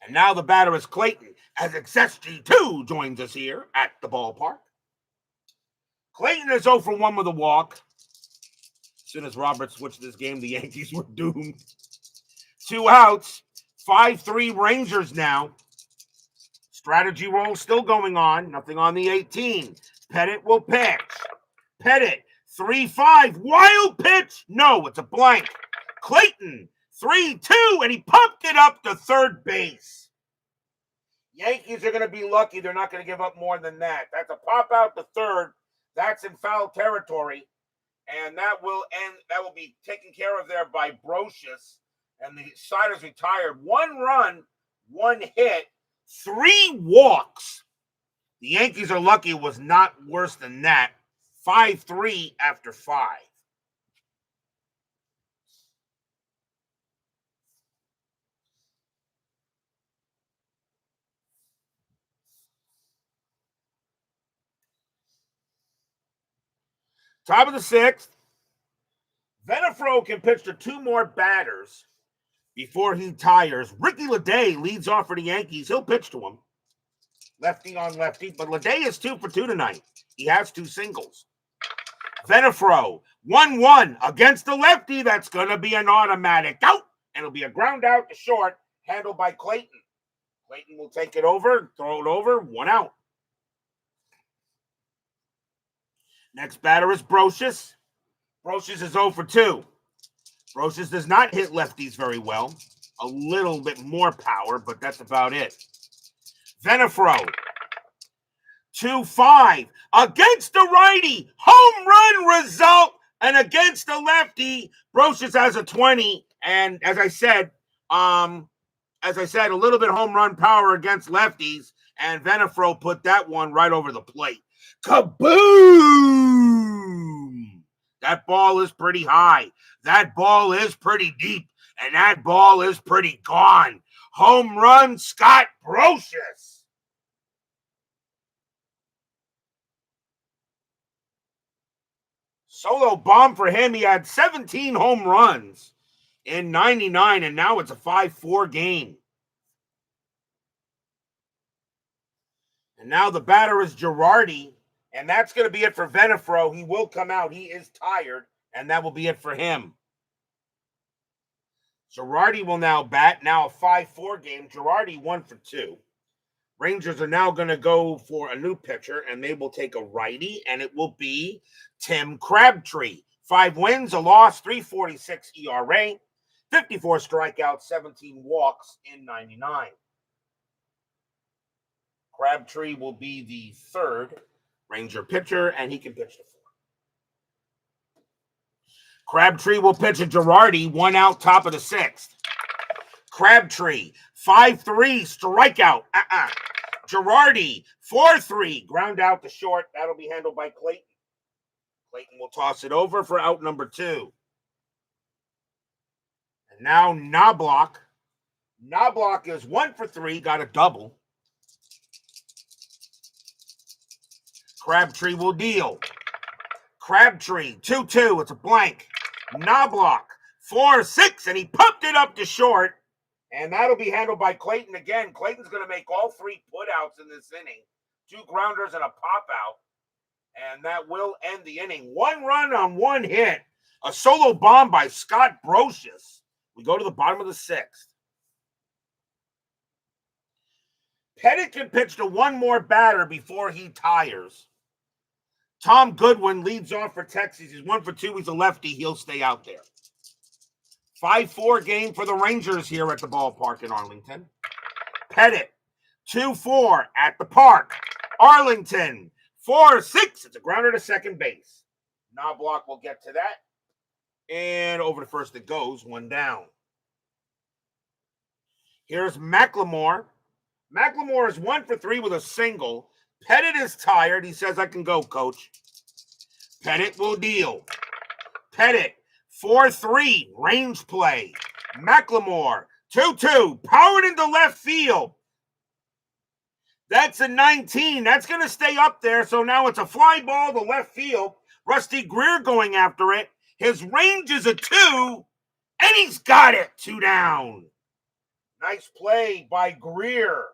And now the batter is Clayton, as XSG2 joins us here at the ballpark. Clayton is 0 for 1 with a walk. As soon as Robert switched this game, the Yankees were doomed. 2 outs, 5-3 Rangers now. Strategy roll still going on. Nothing on the 18. Pettitte will pitch. Pettitte, 3-5. Wild pitch. No, it's a blank. Clayton, 3-2, and he pumped it up to 3rd base. Yankees are going to be lucky. They're not going to give up more than that. That's a pop out to 3rd. That's in foul territory. And that will end. That will be taken care of there by Brocious. And the side is retired. 1 run, 1 hit. 3 walks. The Yankees are lucky it was not worse than that. 5-3 after 5. Top of the 6th. Venafro can pitch to 2 more batters before he tires. Ricky Leday leads off for the Yankees. He'll pitch to him. Lefty on lefty. But Leday is 2 for 2 tonight. He has 2 singles. Venafro, 1-1 against the lefty. That's going to be an automatic out. And it'll be a ground out to short, handled by Clayton. Clayton will take it over, throw it over, 1 out. Next batter is Brocious. Brocious is 0 for 2. Brocious does not hit lefties very well. a little bit more power, but that's about it. Venafro, 2-5 against the righty, home run result, and against the lefty, Brocious has a 20. And as I said, a little bit home run power against lefties, and Venafro put that one right over the plate. Kaboom! That ball is pretty high. That ball is pretty deep. And that ball is pretty gone. Home run, Scott Brocious. Solo bomb for him. He had 17 home runs in 99, and now it's a 5-4 game. And now the batter is Girardi, and that's going to be it for Venafro. He will come out. He is tired, and that will be it for him. Girardi will now bat. Now a 5-4 game. Girardi 1 for 2. Rangers are now going to go for a new pitcher, and they will take a righty, and it will be Tim Crabtree. 5 wins, a loss, 3.46 ERA, 54 strikeouts, 17 walks in 99. Crabtree will be the third Ranger pitcher, and he can pitch to 4. Crabtree will pitch a Girardi, 1 out, top of the 6th. Crabtree, 5-3, strikeout. Girardi, 4-3, ground out to short. That'll be handled by Clayton. Clayton will toss it over for out number 2. And now Knobloch. Knobloch is 1 for 3, got a double. Crabtree will deal. Crabtree, 2-2, it's a blank. Knobloch, 4-6, and he pumped it up to short. And that'll be handled by Clayton again. Clayton's going to make all 3 putouts in this inning. 2 grounders and a pop-out. And that will end the inning. 1 run on 1 hit. A solo bomb by Scott Brocious. We go to the bottom of the 6th. Pettitte can pitch to 1 more batter before he tires. Tom Goodwin leads off for Texas. He's 1 for 2. He's a lefty. He'll stay out there. 5-4 game for the Rangers here at the ballpark in Arlington. Pettitte, 2-4 at the park. Arlington, 4-6. It's a grounder to second base. Knobloch will get to that. And over to first it goes, 1 down. Here's McLemore. McLemore is 1 for 3 with a single. Pettitte is tired. He says, I can go, coach. Pettitte will deal. Pettitte, 4-3, range play. McLemore, 2-2, powered into left field. That's a 19. That's going to stay up there. So now it's a fly ball to left field. Rusty Greer going after it. His range is a 2, and he's got it. 2 down. Nice play by Greer.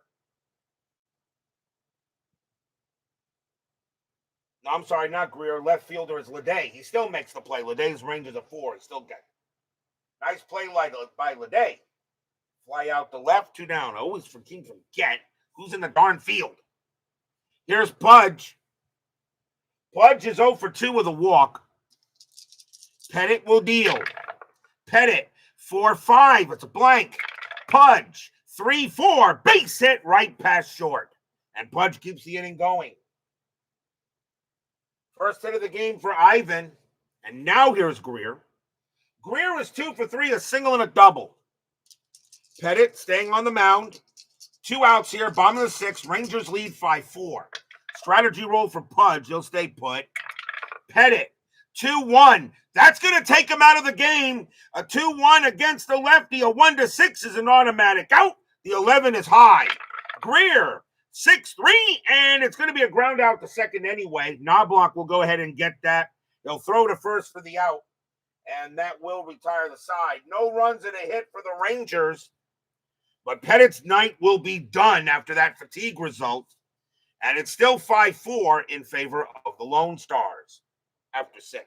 No, I'm sorry, not Greer. Left fielder is Leday. He still makes the play. Leday's range is a 4. He still gets it. Nice play by Leday. Fly out to left, 2 down. I always forget who's in the darn field. Here's Pudge. Pudge is 0 for 2 with a walk. Pettitte will deal. Pettitte, 4-5. It's a blank. Pudge, 3-4. Base hit right past short. And Pudge keeps the inning going. First hit of the game for Ivan. And now here's Greer. Greer is 2 for 3, a single and a double. Pettitte staying on the mound. 2 outs here, bottom of the 6th. Rangers lead 5-4. Strategy roll for Pudge. He'll stay put. Pettitte, 2-1. That's going to take him out of the game. A 2-1 against the lefty. A 1-6 is an automatic out. The 11 is high. Greer, 6-3, and it's going to be a ground out to second anyway. Knobloch will go ahead and get that. He'll throw to first for the out, and that will retire the side. No runs and a hit for the Rangers, but Pettitte's night will be done after that fatigue result, and it's still 5-4 in favor of the Lone Stars after 6.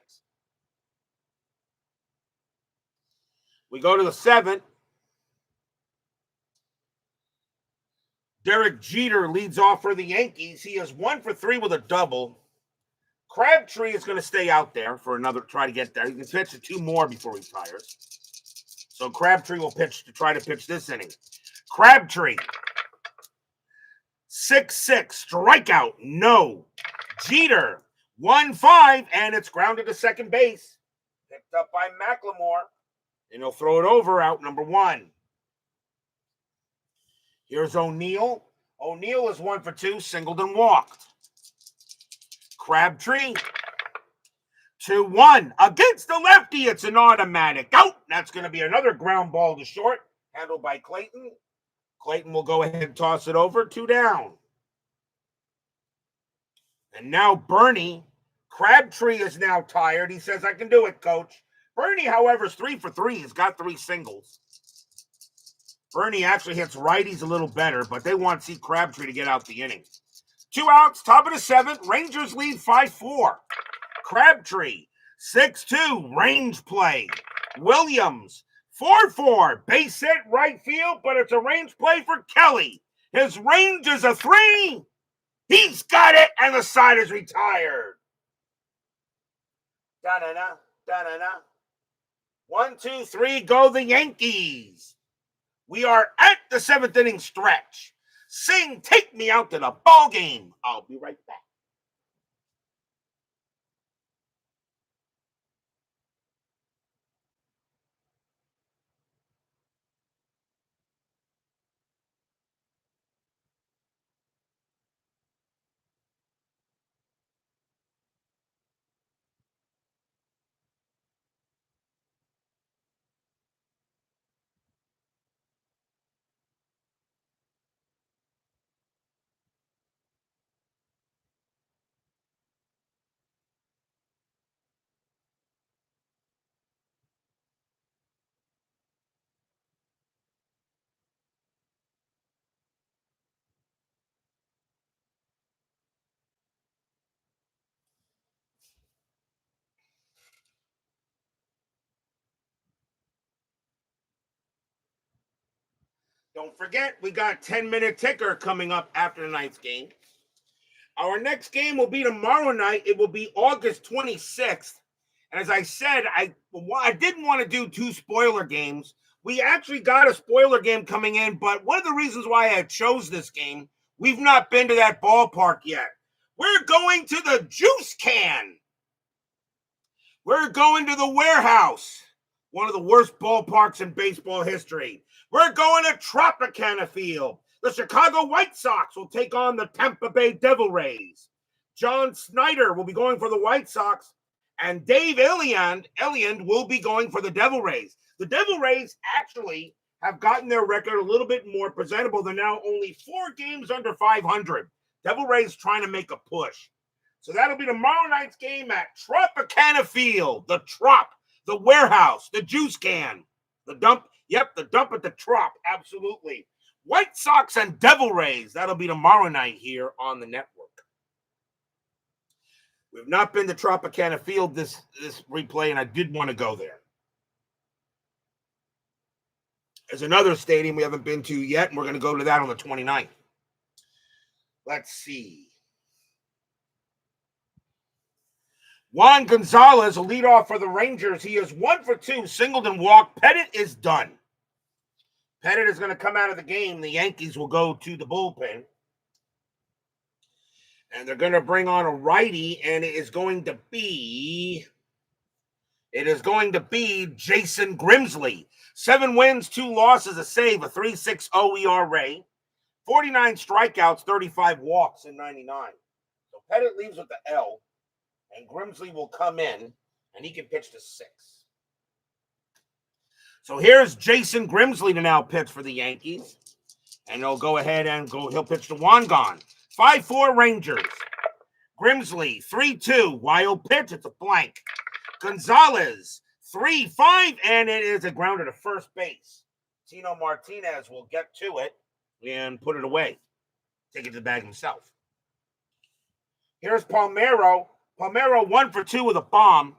We go to the 7th. Derek Jeter leads off for the Yankees. He is 1 for 3 with a double. Crabtree is going to stay out there for another, try to get there. He can pitch to 2 more before he retires. So Crabtree will pitch to try to pitch this inning. Crabtree, 6-6, strikeout, no. Jeter, 1-5, and it's grounded to second base. Picked up by McLemore, and he'll throw it over, out number 1. Here's O'Neill. O'Neill is 1 for 2, singled and walked. Crabtree, 2-1. Against the lefty, it's an automatic out. That's going to be another ground ball to short, handled by Clayton. Clayton will go ahead and toss it over, 2 down. And now Bernie. Crabtree is now tired. He says, I can do it, coach. Bernie, however, is 3 for 3. He's got 3 singles. Bernie actually hits righties a little better, but they want to see Crabtree to get out the inning. 2 outs, top of the 7th. Rangers lead 5-4. Crabtree, 6-2, range play. Williams, 4-4, base hit right field, but it's a range play for Kelly. His range is a 3. He's got it, and the side is retired. Da-da-da, da-da-da. 1, 2, 3, go the Yankees. We are at the 7th inning stretch. Sing, take me out to the ball game. I'll be right back. Don't forget, we got 10-minute ticker coming up after tonight's game. Our next game will be tomorrow night. It will be August 26th. And as I said, I didn't want to do 2 spoiler games. We actually got a spoiler game coming in, but one of the reasons why I chose this game, we've not been to that ballpark yet. We're going to the Juice Can. We're going to the Warehouse, one of the worst ballparks in baseball history. We're going to Tropicana Field. The Chicago White Sox will take on the Tampa Bay Devil Rays. John Snyder will be going for the White Sox, and Dave Eliand will be going for the Devil Rays. The Devil Rays actually have gotten their record a little bit more presentable. They're now only 4 games under 500. Devil Rays trying to make a push. So that'll be tomorrow night's game at Tropicana Field. The Trop, the Warehouse, the Juice Can, the Dump. Yep, the Dump at the Trop, absolutely. White Sox and Devil Rays. That'll be tomorrow night here on the network. We've not been to Tropicana Field this replay, and I did want to go there. There's another stadium we haven't been to yet, and we're going to go to that on the 29th. Let's see. Juan Gonzalez will lead off for the Rangers. He is 1 for 2, singled and walked. Pettitte is done. Pettitte is going to come out of the game. The Yankees will go to the bullpen. And they're going to bring on a righty, and it is going to be Jason Grimsley. 7 wins, 2 losses, a save, a 3.60 ERA, 49 strikeouts, 35 walks in 99. So Pettitte leaves with the L, and Grimsley will come in, and he can pitch to 6. So here's Jason Grimsley to now pitch for the Yankees. And he'll go ahead and he'll pitch to Wangon. 5-4 Rangers. Grimsley, 3-2. Wild pitch. It's a blank. Gonzalez, 3-5. And it is a grounder to first base. Tino Martinez will get to it and put it away. Take it to the bag himself. Here's Palmeiro. Palmeiro 1 for 2 with a bomb.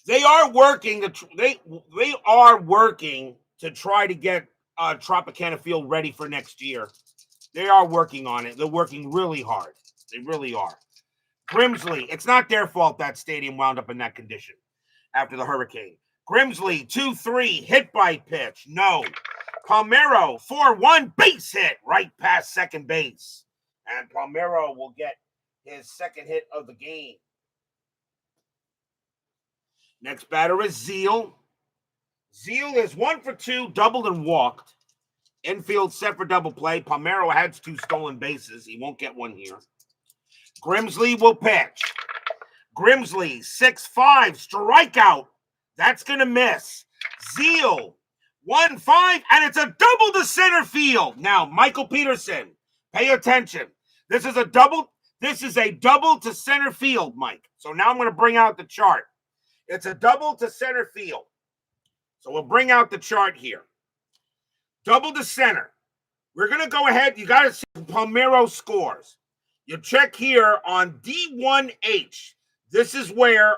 They are working to try to get Tropicana Field ready for next year. They are working on it. They're working really hard. They really are. Grimsley, it's not their fault that stadium wound up in that condition after the hurricane. Grimsley, 2-3, hit by pitch. No. Palmeiro, 4-1, base hit right past second base. And Palmeiro will get his second hit of the game. Next batter is Zeal. Zeal is 1 for 2, doubled and walked. Infield set for double play. Palmeiro has 2 stolen bases. He won't get one here. Grimsley will pitch. Grimsley, 6-5, strikeout. That's going to miss. Zeal, 1-5, and it's a double to center field. Now, Michael Peterson, pay attention. This is a double to center field, Mike. So now I'm going to bring out the chart. It's a double to center field. So we'll bring out the chart here. Double to center. We're going to go ahead. You got to see Palmeiro scores. You check here on D1H. This is where,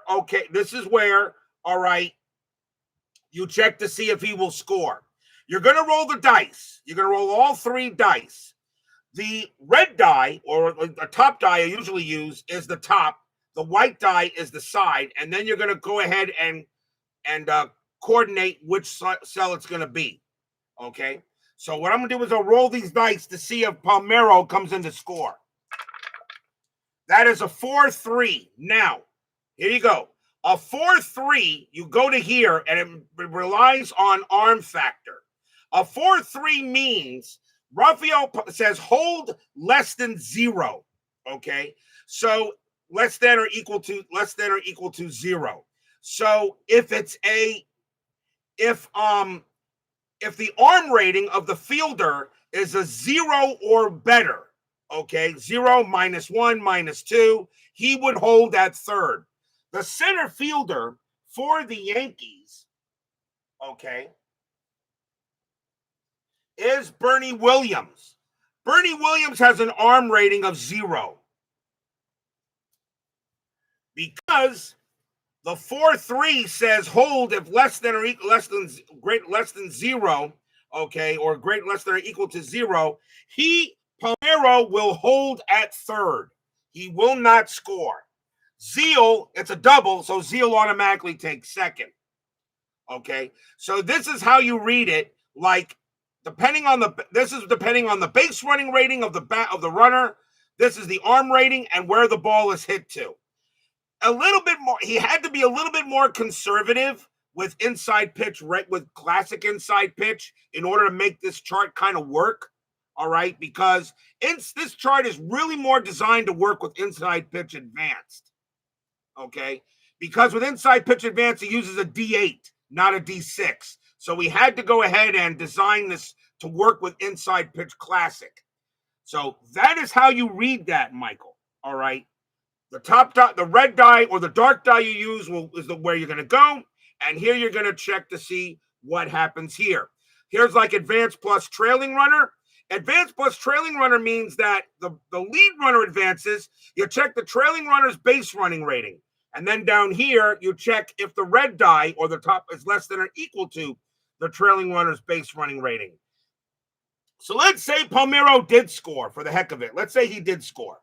all right, you check to see if he will score. You're going to roll the dice. You're going to roll all 3 dice. The red die, or the top die I usually use, is the top. The white die is the side. And then you're going to go ahead and coordinate which cell it's going to be. Okay? So what I'm going to do is I'll roll these dice to see if Palmeiro comes in to score. That is a 4-3. Now, here you go. A 4-3, you go to here, and it relies on arm factor. A 4-3 means Rafael says hold less than 0. Okay? So less than or equal to 0. So if the arm rating of the fielder is a 0 or better, okay, 0, -1, -2, he would hold at third. The center fielder for the Yankees, okay, is Bernie Williams. Bernie Williams has an arm rating of 0. Because the 4-3 says hold if less than 0, okay, or less than or equal to 0, Palmeiro will hold at third. He will not score. Zeal, it's a double, so Zeal automatically takes second. Okay, so this is how you read it. Like, depending on the base running rating of the runner. This is the arm rating and where the ball is hit to. A little bit more. He had to be a little bit more conservative with inside pitch, right? With classic inside pitch, in order to make this chart kind of work. All right, because this chart is really more designed to work with inside pitch advanced. Okay, because with inside pitch advanced, he uses a D8, not a D6. So we had to go ahead and design this to work with inside pitch classic. So that is how you read that, Michael. All right. The top die, the red die or the dark die you use is where you're going to go. And here you're going to check to see what happens here. Here's like advanced plus trailing runner. Advanced plus trailing runner means that the lead runner advances. You check the trailing runner's base running rating. And then down here, you check if the red die or the top is less than or equal to the trailing runner's base running rating. So let's say Palmeiro did score for the heck of it. Let's say he did score.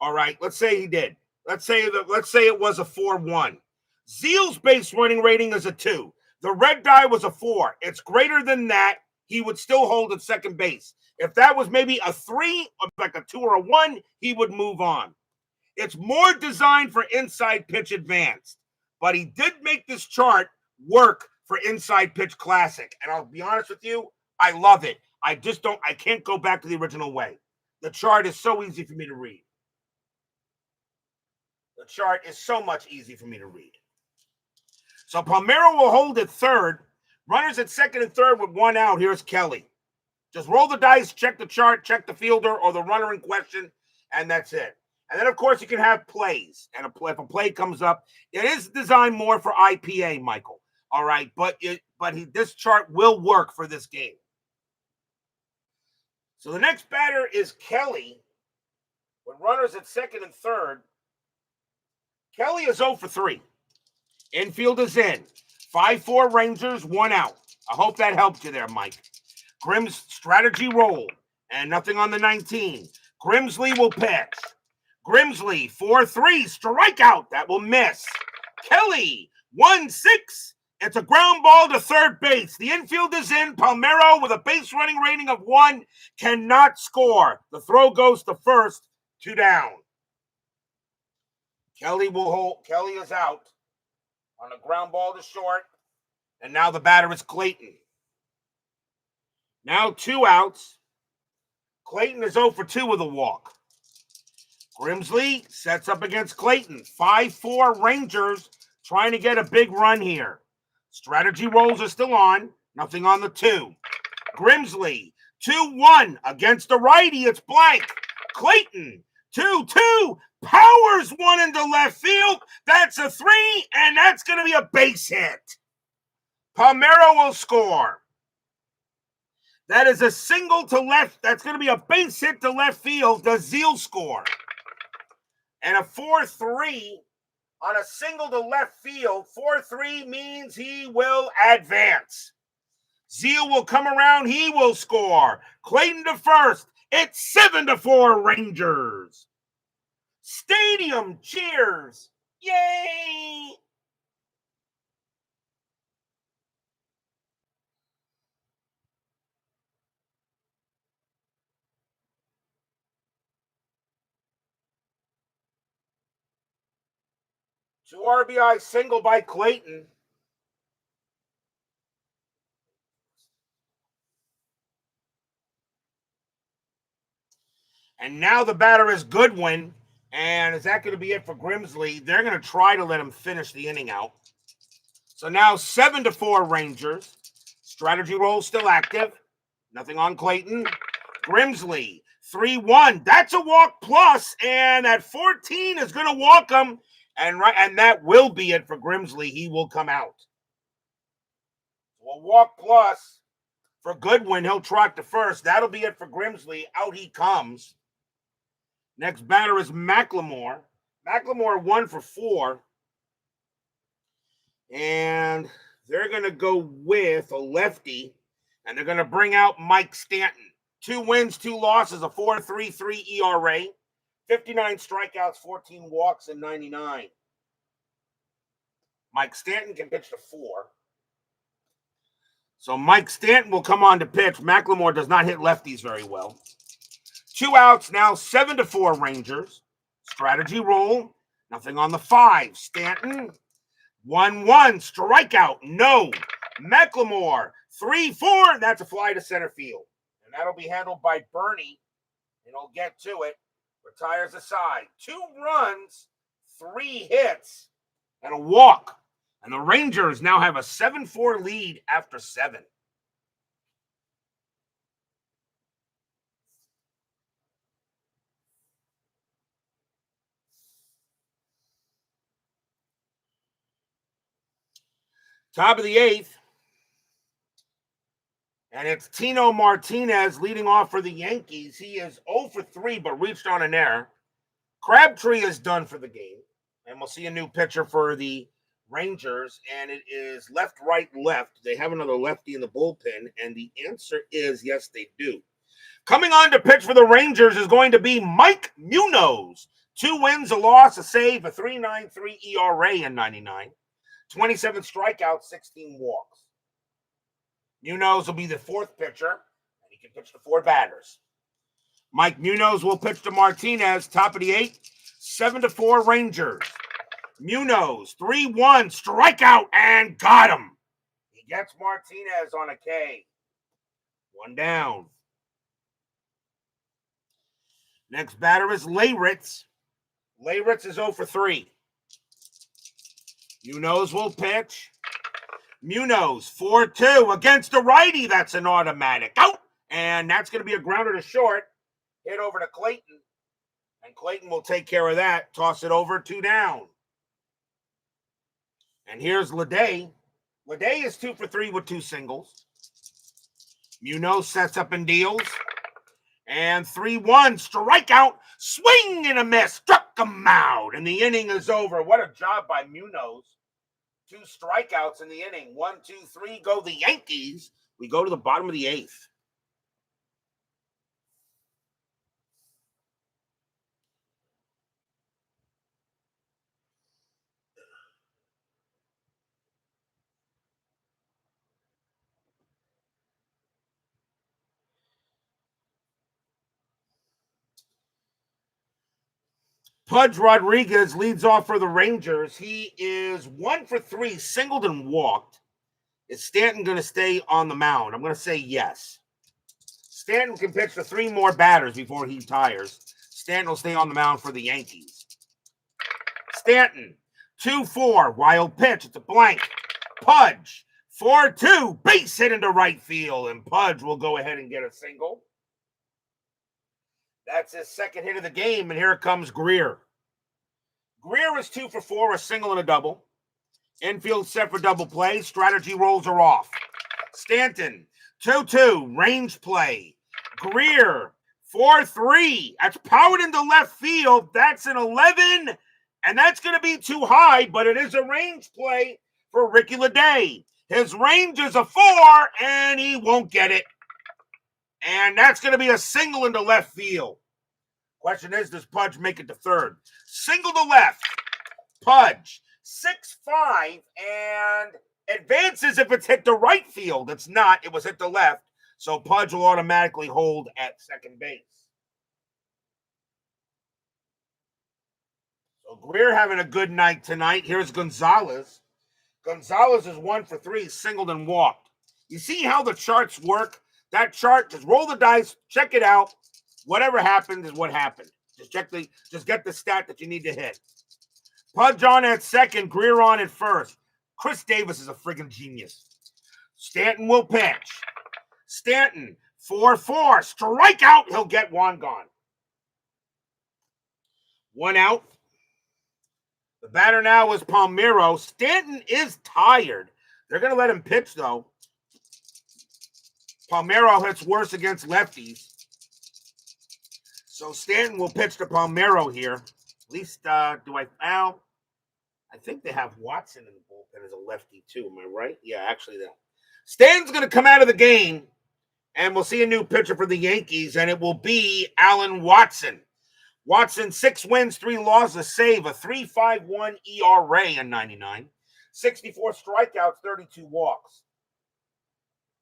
All right, let's say he did. Let's say it was a 4-1. Zeal's base running rating is a 2. The red die was a 4. It's greater than that. He would still hold at second base. If that was maybe a 3, like a 2 or a 1, he would move on. It's more designed for inside pitch advanced, but he did make this chart work for inside pitch classic. And I'll be honest with you, I love it. I can't go back to the original way. The chart is so easy for me to read. The chart is so much easy for me to read. So Palmeiro will hold at third. Runners at second and third with 1 out. Here's Kelly. Just roll the dice, check the chart, check the fielder or the runner in question, and that's it. And then, of course, you can have plays. And if a play comes up, it is designed more for IPA, Michael. All right, but this chart will work for this game. So the next batter is Kelly with runners at second and third. Kelly is 0 for 3. Infield is in. 5-4 Rangers, 1 out. I hope that helped you there, Mike. Grimm's strategy roll, and nothing on the 19. Grimsley will pitch. Grimsley, 4-3, strikeout. That will miss. Kelly, 1-6, It's a ground ball to third base. The infield is in. Palmeiro, with a base running rating of 1, cannot score. The throw goes to first, 2 down. Kelly is out on a ground ball to short. And now the batter is Clayton. Now 2 outs. Clayton is 0 for 2 with a walk. Grimsley sets up against Clayton. 5-4 Rangers trying to get a big run here. Strategy rolls are still on. Nothing on the 2. Grimsley, 2-1 against the righty. It's blank. Clayton, 2-2. Powers one into left field. That's a 3, and that's going to be a base hit. Palmeiro will score. That is a single to left. That's going to be a base hit to left field. Does Zeal score? And a 4-3 on a single to left field. 4-3 means he will advance. Zeal will come around. He will score. Clayton to first. It's 7-4 Rangers. Stadium cheers. Yay! Two RBI single by Clayton. And now the batter is Goodwin. And is that going to be it for Grimsley? They're going to try to let him finish the inning out. So now 7-4 Rangers. Strategy roll still active. Nothing on Clayton. Grimsley, 3-1. That's a walk plus, and at 14 is going to walk him. And that will be it for Grimsley. He will come out. So a walk plus for Goodwin. He'll trot to first. That'll be it for Grimsley. Out he comes. Next batter is McLemore. McLemore 1 for 4. And they're going to go with a lefty. And they're going to bring out Mike Stanton. 2 wins, 2 losses, a 4.33 ERA. 59 strikeouts, 14 walks, and 99. Mike Stanton can pitch to 4. So Mike Stanton will come on to pitch. McLemore does not hit lefties very well. 2 outs now, 7-4 Rangers. Strategy roll. Nothing on the 5. Stanton, 1-1. Strikeout, no. McLemore, 3-4. That's a fly to center field. And that'll be handled by Bernie. And he'll get to it. Retires aside. 2 runs, 3 hits, and a walk. And the Rangers now have a 7-4 lead after 7. Top of the 8th. And it's Tino Martinez leading off for the Yankees. He is 0 for 3, but reached on an error. Crabtree is done for the game. And we'll see a new pitcher for the Rangers. And it is left, right, left. They have another lefty in the bullpen. And the answer is yes, they do. Coming on to pitch for the Rangers is going to be Mike Munoz. 2 wins, a loss, a save, a 3.93 ERA in 99. 27 strikeouts, 16 walks. Munoz will be the 4th pitcher, and he can pitch to 4 batters. Mike Munoz will pitch to Martinez, top of the 8th, 7-4 Rangers. Munoz, 3-1, strikeout, and got him. He gets Martinez on a K. 1 down. Next batter is Leyritz. Leyritz is 0 for 3. Munoz will pitch. Munoz, 4-2 against the righty. That's an automatic out. And that's going to be a grounder to short. Hit over to Clayton. And Clayton will take care of that. Toss it over, 2 down. And here's Leday. Leday is 2 for 3 with 2 singles. Munoz sets up and deals. And 3-1, strikeout, swing and a miss, struck him out. And the inning is over. What a job by Munoz. 2 strikeouts in the inning. 1, 2, 3, go the Yankees. We go to the bottom of the 8th. Pudge Rodriguez leads off for the Rangers. He is 1 for 3, singled and walked. Is Stanton going to stay on the mound? I'm going to say yes. Stanton can pitch to 3 more batters before he tires. Stanton will stay on the mound for the Yankees. Stanton, 2-4, wild pitch. It's a blank. Pudge, 4-2, base hit into right field, and Pudge will go ahead and get a single. That's his second hit of the game, and here comes Greer. Greer is 2 for 4, a single and a double. Infield set for double play. Strategy rolls are off. Stanton, 2-2, range play. Greer, 4-3. That's powered into left field. That's an 11, and that's going to be too high, but it is a range play for Ricky Leday. His range is a 4, and he won't get it. And that's going to be a single into left field. Question is, does Pudge make it to third? Single to left. Pudge, 6-5, and advances if it's hit to right field. It's not. It was hit to left. So Pudge will automatically hold at second base. So Greer having a good night tonight. Here's Gonzalez. Gonzalez is 1 for 3, singled and walked. You see how the charts work? That chart, just roll the dice, check it out. Whatever happened is what happened. Just get the stat that you need to hit. Pudge on at second, Greer on at first. Chris Davis is a friggin' genius. Stanton will pitch. Stanton, 4-4, strikeout. He'll get one gone. 1 out. The batter now is Palmeiro. Stanton is tired. They're going to let him pitch, though. Palmeiro hits worse against lefties. So Stanton will pitch to Palmeiro here. At least, I think they have Watson in the bullpen as a lefty, too. Am I right? Yeah, actually, they don't. Stanton's going to come out of the game, and we'll see a new pitcher for the Yankees, and it will be Alan Watson. Watson, 6 wins, 3 losses, save, a 3.51 ERA in 99, 64 strikeouts, 32 walks.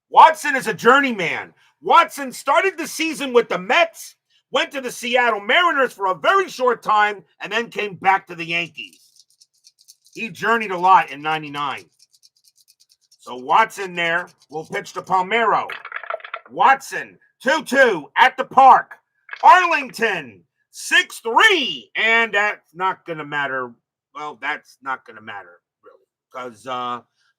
Watson is a journeyman. Watson started the season with the Mets, went to the Seattle Mariners for a very short time, and then came back to the Yankees. He journeyed a lot in 99. So Watson there will pitch to Palmeiro. Watson, 2-2 at the park. Arlington, 6-3, and that's not going to matter. Well, that's not going to matter, really, because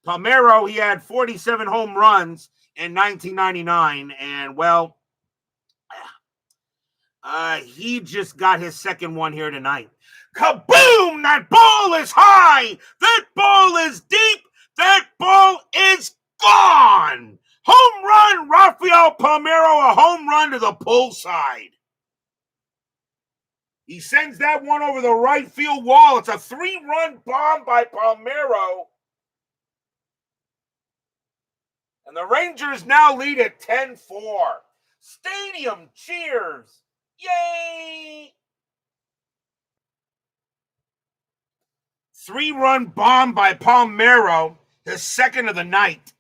Palmeiro, he had 47 home runs in 1999, and, well, he just got his second one here tonight. Kaboom! That ball is high! That ball is deep! That ball is gone! Home run, Rafael Palmeiro, a home run to the pull side. He sends that one over the right field wall. It's a 3-run bomb by Palmeiro. And the Rangers now lead at 10-4. Stadium cheers. Yay! 3-run bomb by Palmeiro, his second of the night.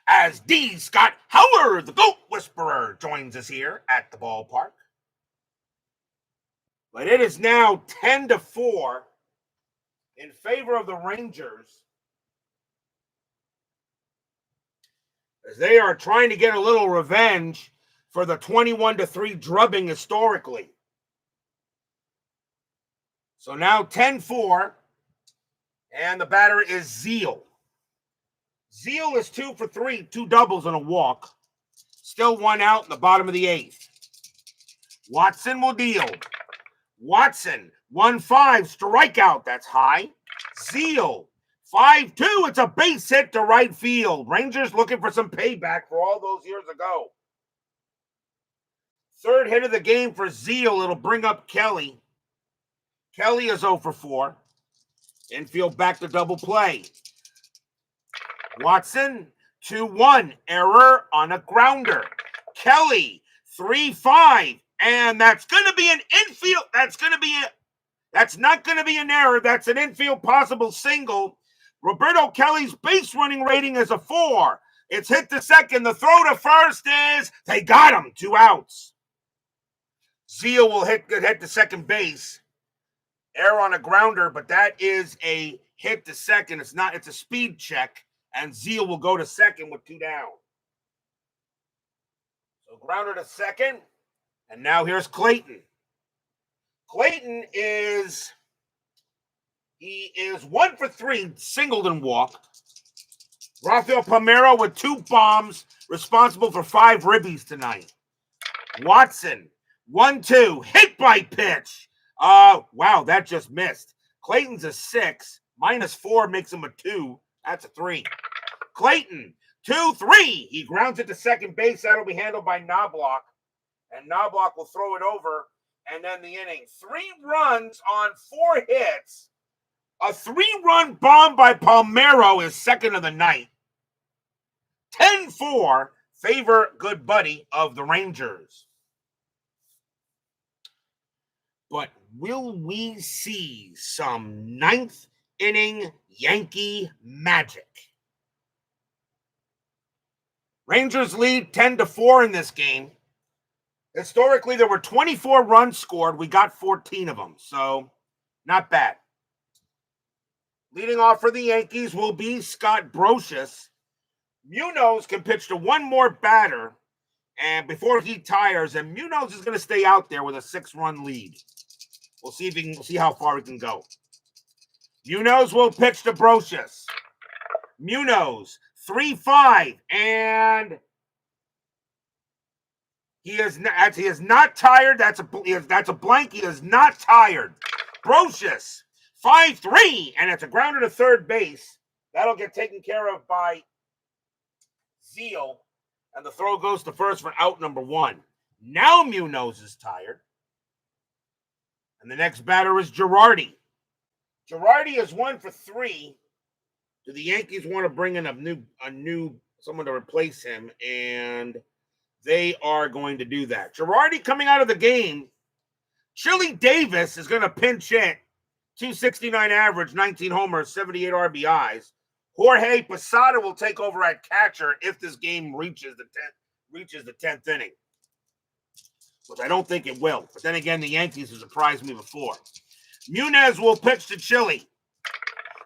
As D. Scott Howard, the GOAT Whisperer, joins us here at the ballpark. But it is now 10-4 in favor of the Rangers, as they are trying to get a little revenge for the 21-3 drubbing historically. So now 10-4, and the batter is Zeal. Zeal is 2 for 3, 2 doubles and a walk. Still 1 out in the bottom of the 8th. Watson will deal. Watson, 1-5, strikeout. That's high. Zeal, 5-2. It's a base hit to right field. Rangers looking for some payback for all those years ago. Third hit of the game for Zeal. It'll bring up Kelly. Kelly is 0 for 4. Infield back to double play. Watson, 2-1. Error on a grounder. Kelly, 3-5. And that's going to be an infield. That's not going to be an error. That's an infield possible single. Roberto Kelly's base running rating is a 4. It's hit to second. The throw to first is, they got him. 2 outs. Zeal will hit to second base. Error on a grounder, but that is a hit to second. It's a speed check, and Zeal will go to second with 2 down. So grounder to second, and now here's Clayton. Clayton is 1 for 3, singled and walked. Rafael Palmeiro with 2 bombs, responsible for 5 ribbies tonight. Watson, 1-2, hit by pitch. Wow, that just missed. Clayton's a 6, -4 makes him a 2. That's a 3. Clayton, 2-3. He grounds it to second base. That'll be handled by Knobloch. And Knobloch will throw it over. And then the inning. 3 runs on 4 hits. A 3-run bomb by Palmeiro is second of the night. 10-4, favor good buddy of the Rangers. But will we see some 9th inning Yankee magic? Rangers lead 10-4 in this game. Historically, there were 24 runs scored. We got 14 of them, so not bad. Leading off for the Yankees will be Scott Brosius. Munoz can pitch to one more batter and before he tires, and Munoz is going to stay out there with a 6-run lead. We'll see how far he can go. Munoz will pitch to Brosius. Munoz, 3-5, and he is not tired. That's a blank. He is not tired. Brosius, 5-3, and it's a grounder to third base. That'll get taken care of by Zeal, and the throw goes to first for out number 1. Now Munoz is tired, and the next batter is Girardi. Girardi is 1 for 3. Do the Yankees want to bring in a new someone to replace him? And they are going to do that. Girardi coming out of the game. Chili Davis is going to pinch hit. 269 average, 19 homers, 78 RBIs. Jorge Posada will take over at catcher if this game reaches the 10th inning, which I don't think it will. But then again, the Yankees have surprised me before. Munez will pitch to Chili.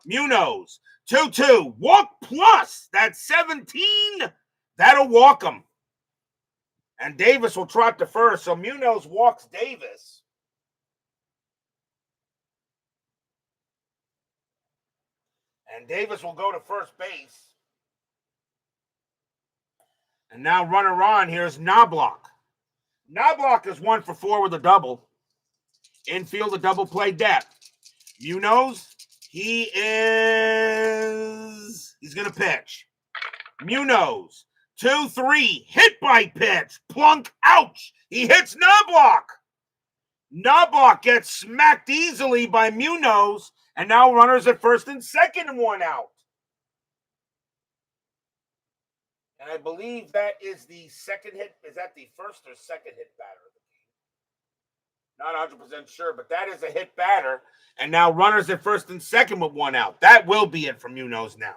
Munoz, 2-2, walk plus. That's 17. That'll walk him. And Davis will trot to first. So Munoz walks Davis. And Davis will go to first base. And now runner on, here's Knobloch. Knobloch is 1 for 4 with a double. Infield, a double play depth. Munoz, he's going to pitch. Munoz, 2-3, hit by pitch. Plunk, ouch. He hits Knobloch. Knobloch gets smacked easily by Munoz. And now runners at first and second and 1 out. And I believe that is the second hit. Is that the first or second hit batter of the game? Not 100% sure, but that is a hit batter. And now runners at first and second with 1 out. That will be it from Munoz now.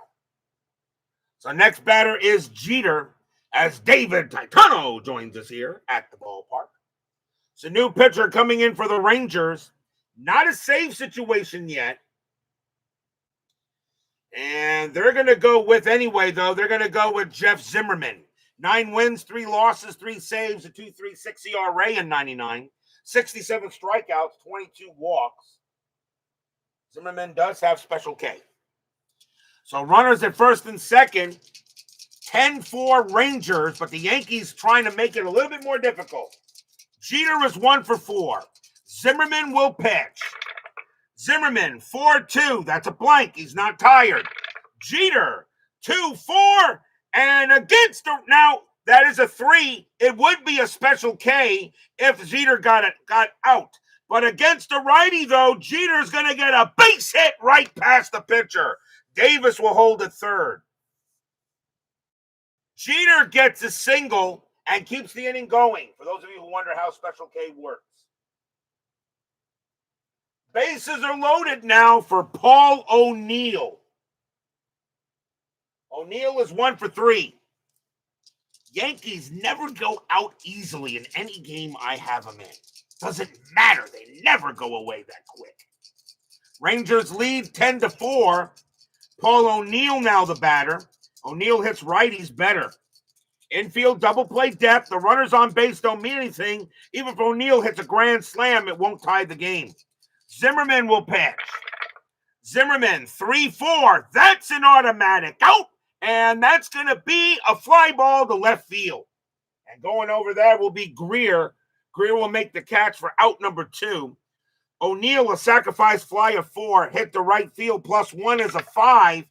So next batter is Jeter as David Titano joins us here at the ballpark. It's a new pitcher coming in for the Rangers. Not a save situation yet. And they're going to go with, anyway, though, they're going to go with Jeff Zimmerman. 9 wins, 3 losses, 3 saves, a 2.36 ERA in 99. 67 strikeouts, 22 walks. Zimmerman does have Special K. So runners at first and second. 10-4 Rangers, but the Yankees trying to make it a little bit more difficult. Jeter is 1 for 4. Zimmerman will pitch. Zimmerman, 4-2. That's a blank. He's not tired. Jeter, 2-4. And against now, that is a 3. It would be a Special K if Jeter got out. But against a righty, though, Jeter's going to get a base hit right past the pitcher. Davis will hold at third. Jeter gets a single and keeps the inning going, for those of you who wonder how Special K works. Bases are loaded now for Paul O'Neill. O'Neill is 1 for 3. Yankees never go out easily in any game I have them in. Doesn't matter. They never go away that quick. Rangers lead 10-4. Paul O'Neill now the batter. O'Neill hits righties better. Infield double play depth. The runners on base don't mean anything. Even if O'Neill hits a grand slam, it won't tie the game. Zimmerman will pitch. Zimmerman, 3-4. That's an automatic out. And that's going to be a fly ball to left field. And going over there will be Greer. Greer will make the catch for out number 2. O'Neill, a sacrifice fly of 4. Hit the right field. +1 is a 5.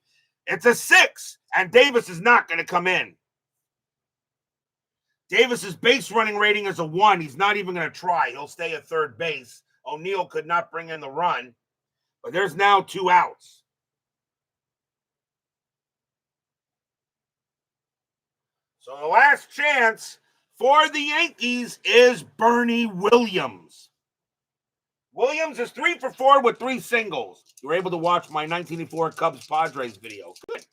It's a 6. And Davis is not going to come in. Davis's base running rating is a 1. He's not even going to try. He'll stay at third base. O'Neill could not bring in the run. But there's now 2 outs. So the last chance for the Yankees is Bernie Williams. Williams is 3 for 4 with 3 singles. You were able to watch my 1984 Cubs Padres video. Good.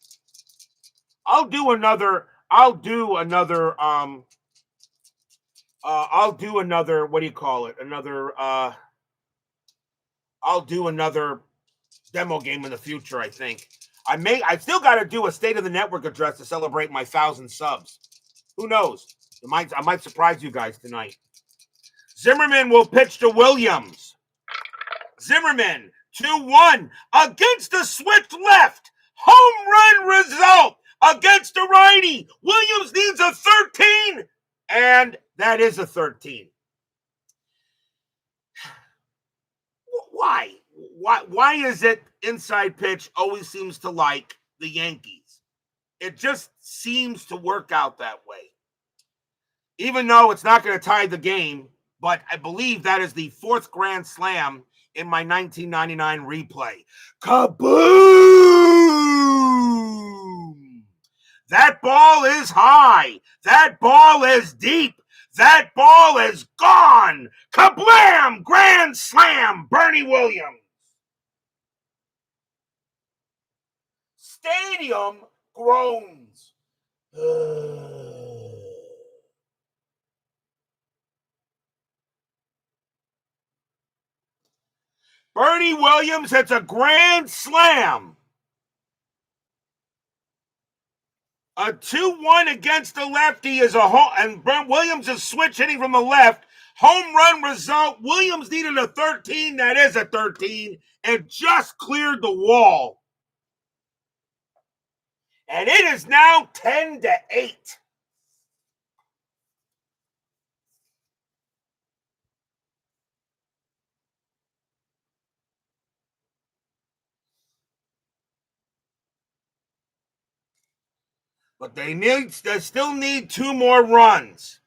I'll do another, what do another demo game in the future, I think. I still got to do a State of the Network address to celebrate my 1,000 subs. Who knows? I might surprise you guys tonight. Zimmerman will pitch to Williams. Zimmerman, 2-1 against the switch left. Home run result against a righty. Williams needs a 13, and that is a 13. Why? Why is it inside pitch always seems to like the Yankees? It just seems to work out that way. Even though it's not going to tie the game, but I believe that is the 4th grand slam in my 1999 replay. Kaboom! That ball is high. That ball is deep. That ball is gone. Kablam! Grand slam, Bernie Williams. Stadium groans. Bernie Williams hits a grand slam. A 2-1 against the lefty is a home, and Brent Williams is switch hitting from the left. Home run result. Williams needed a 13. That is a 13. And just cleared the wall. And it is now 10-8. But they still need 2 more runs.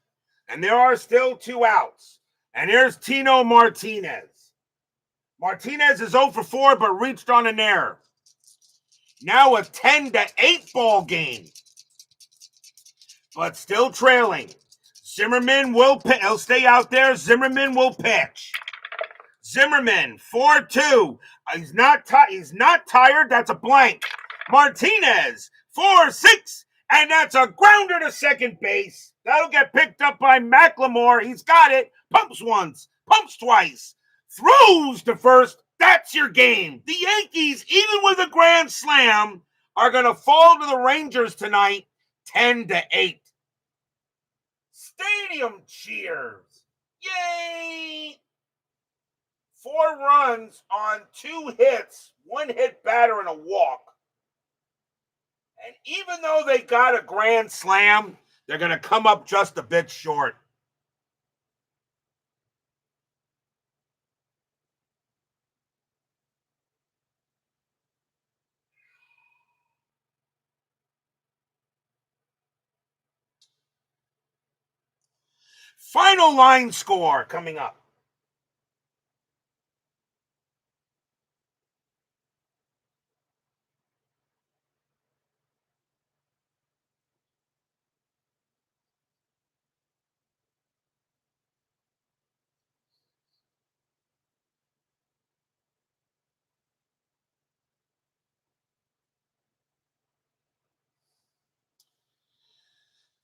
And there are still 2 outs. And here's Tino Martinez. Martinez is 0 for 4, but reached on an error. Now a 10-8 ball game. But still trailing. Zimmerman will pitch. He'll stay out there. Zimmerman will pitch. Zimmerman, 4-2. He's not tired. That's a blank. Martinez, 4-6. And that's a grounder to second base. That'll get picked up by McLemore. He's got it. Pumps once. Pumps twice. Throws to first. That's your game. The Yankees, even with a grand slam, are going to fall to the Rangers tonight 10-8. Stadium cheers. Yay! 4 runs on 2 hits, 1 hit batter and a walk. And even though they got a grand slam, they're going to come up just a bit short. Final line score coming up.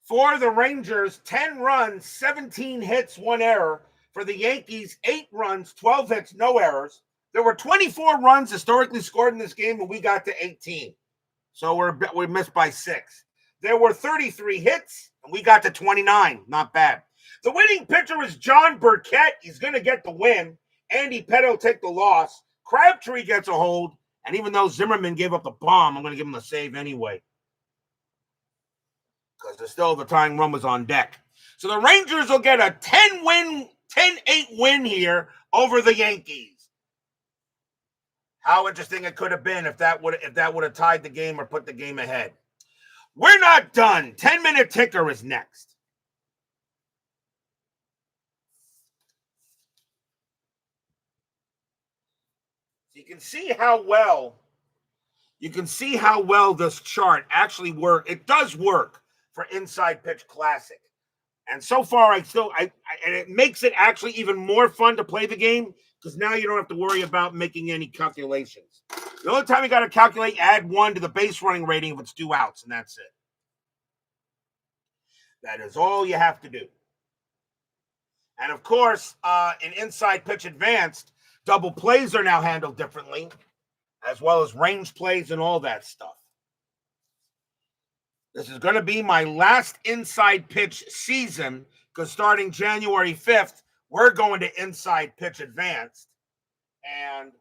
For the Rangers, 10 runs, 17 hits, 1 error. For the Yankees, 8 runs, 12 hits, no errors. There were 24 runs historically scored in this game, and we got to 18. So we missed by 6. There were 33 hits, and we got to 29. Not bad. The winning pitcher is John Burkett. He's going to get the win. Andy Pettitte will take the loss. Crabtree gets a hold, and even though Zimmerman gave up the bomb, I'm going to give him a save anyway, because there's still the tying run was on deck. So the Rangers will get a 10-8 win here over the Yankees. How interesting it could have been if that would have tied the game or put the game ahead. We're not done. 10-minute ticker is next. So you can see how well this chart actually works. It does work for Inside Pitch Classic. And so far, and it makes it actually even more fun to play the game, because now you don't have to worry about making any calculations. The only time you got to calculate, add 1 to the base running rating if it's 2 outs, and that's it. That is all you have to do. And of course, in Inside Pitch Advanced, double plays are now handled differently, as well as range plays and all that stuff. This is going to be my last Inside Pitch season, because starting January 5th, we're going to Inside Pitch Advanced. And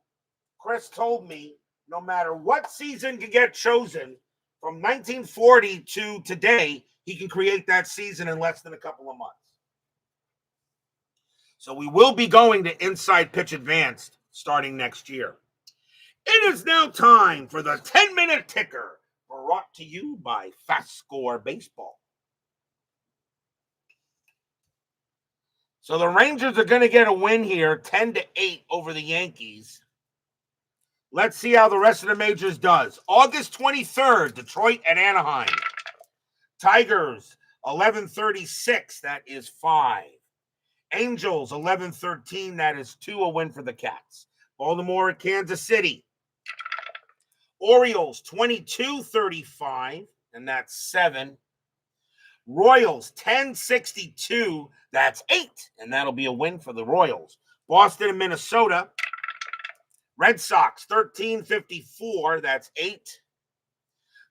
Chris told me no matter what season can get chosen, from 1940 to today, he can create that season in less than a couple of months. So we will be going to Inside Pitch Advanced starting next year. It is now time for the 10-minute ticker, brought to you by FastScore Baseball. So the Rangers are going to get a win here, 10-8 over the Yankees. Let's see how the rest of the majors does. August 23rd, Detroit and Anaheim. Tigers, 11:36, that is 5. Angels, 11:13, that is 2, a win for the Cats. Baltimore at Kansas City. Orioles, 22:35, and that's 7. Royals, 10:62, that's 8, and that'll be a win for the Royals. Boston and Minnesota. Red Sox, 13:54, that's 8.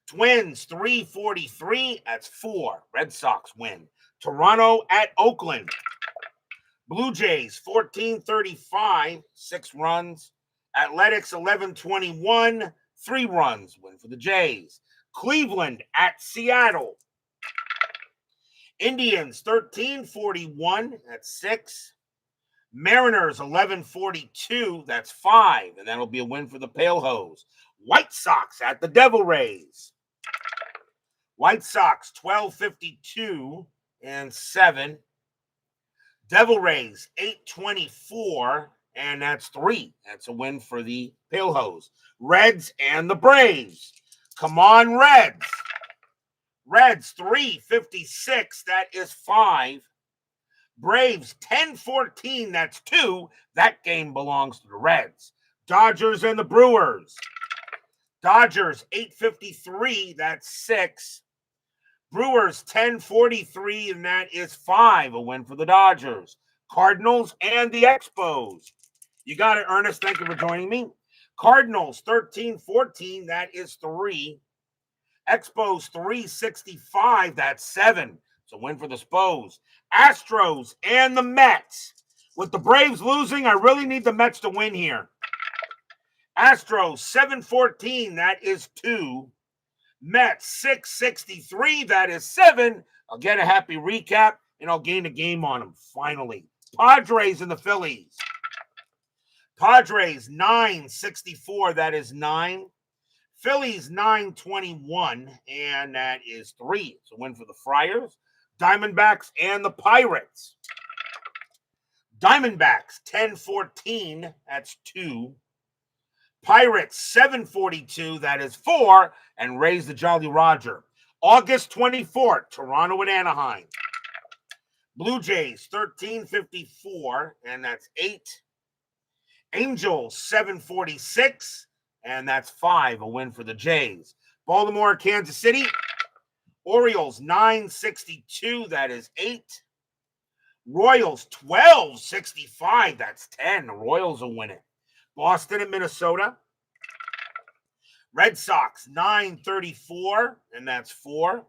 Twins, 3:43, that's 4. Red Sox win. Toronto at Oakland. Blue Jays, 14:35, 6 runs. Athletics, 11:21, 3 runs, win for the Jays. Cleveland at Seattle. Indians, 13:41, that's 6. Mariners, 11:42, that's 5, and that'll be a win for the Pale Hose. White Sox at the Devil Rays. White Sox, 12:52, and 7. Devil Rays, 8:24, and that's 3. That's a win for the Pale Hose. Reds and the Braves. Come on, Reds. Reds, 3:56, that is 5. Braves, 10-14, that's 2. That game belongs to the Reds. Dodgers and the Brewers. Dodgers, 8:53, that's 6. Brewers, 10-43, and that is 5, a win for the Dodgers. Cardinals and the Expos. You got it, Ernest. Thank you for joining me. Cardinals, 13-14, that is 3. Expos, 365, that's 7. It's a win for the Spos. Astros and the Mets. With the Braves losing, I really need the Mets to win here. Astros, 7-14, that is 2. Mets, 663, that is 7. I'll get a happy recap, and I'll gain a game on them, finally. Padres and the Phillies. Padres, 964, that is 9. Phillies, 921, and that is 3. It's a win for the Friars. Diamondbacks and the Pirates. Diamondbacks, 10-14, that's 2. Pirates, 742, that is 4, and raise the Jolly Roger. August 24th, Toronto and Anaheim. Blue Jays, 1354, and that's 8. Angels, 746, and that's 5, a win for the Jays. Baltimore, Kansas City. Orioles, 962, that is 8. Royals 12.65. That's 10. The Royals will win it. Boston and Minnesota. Red Sox 9.34, and that's 4.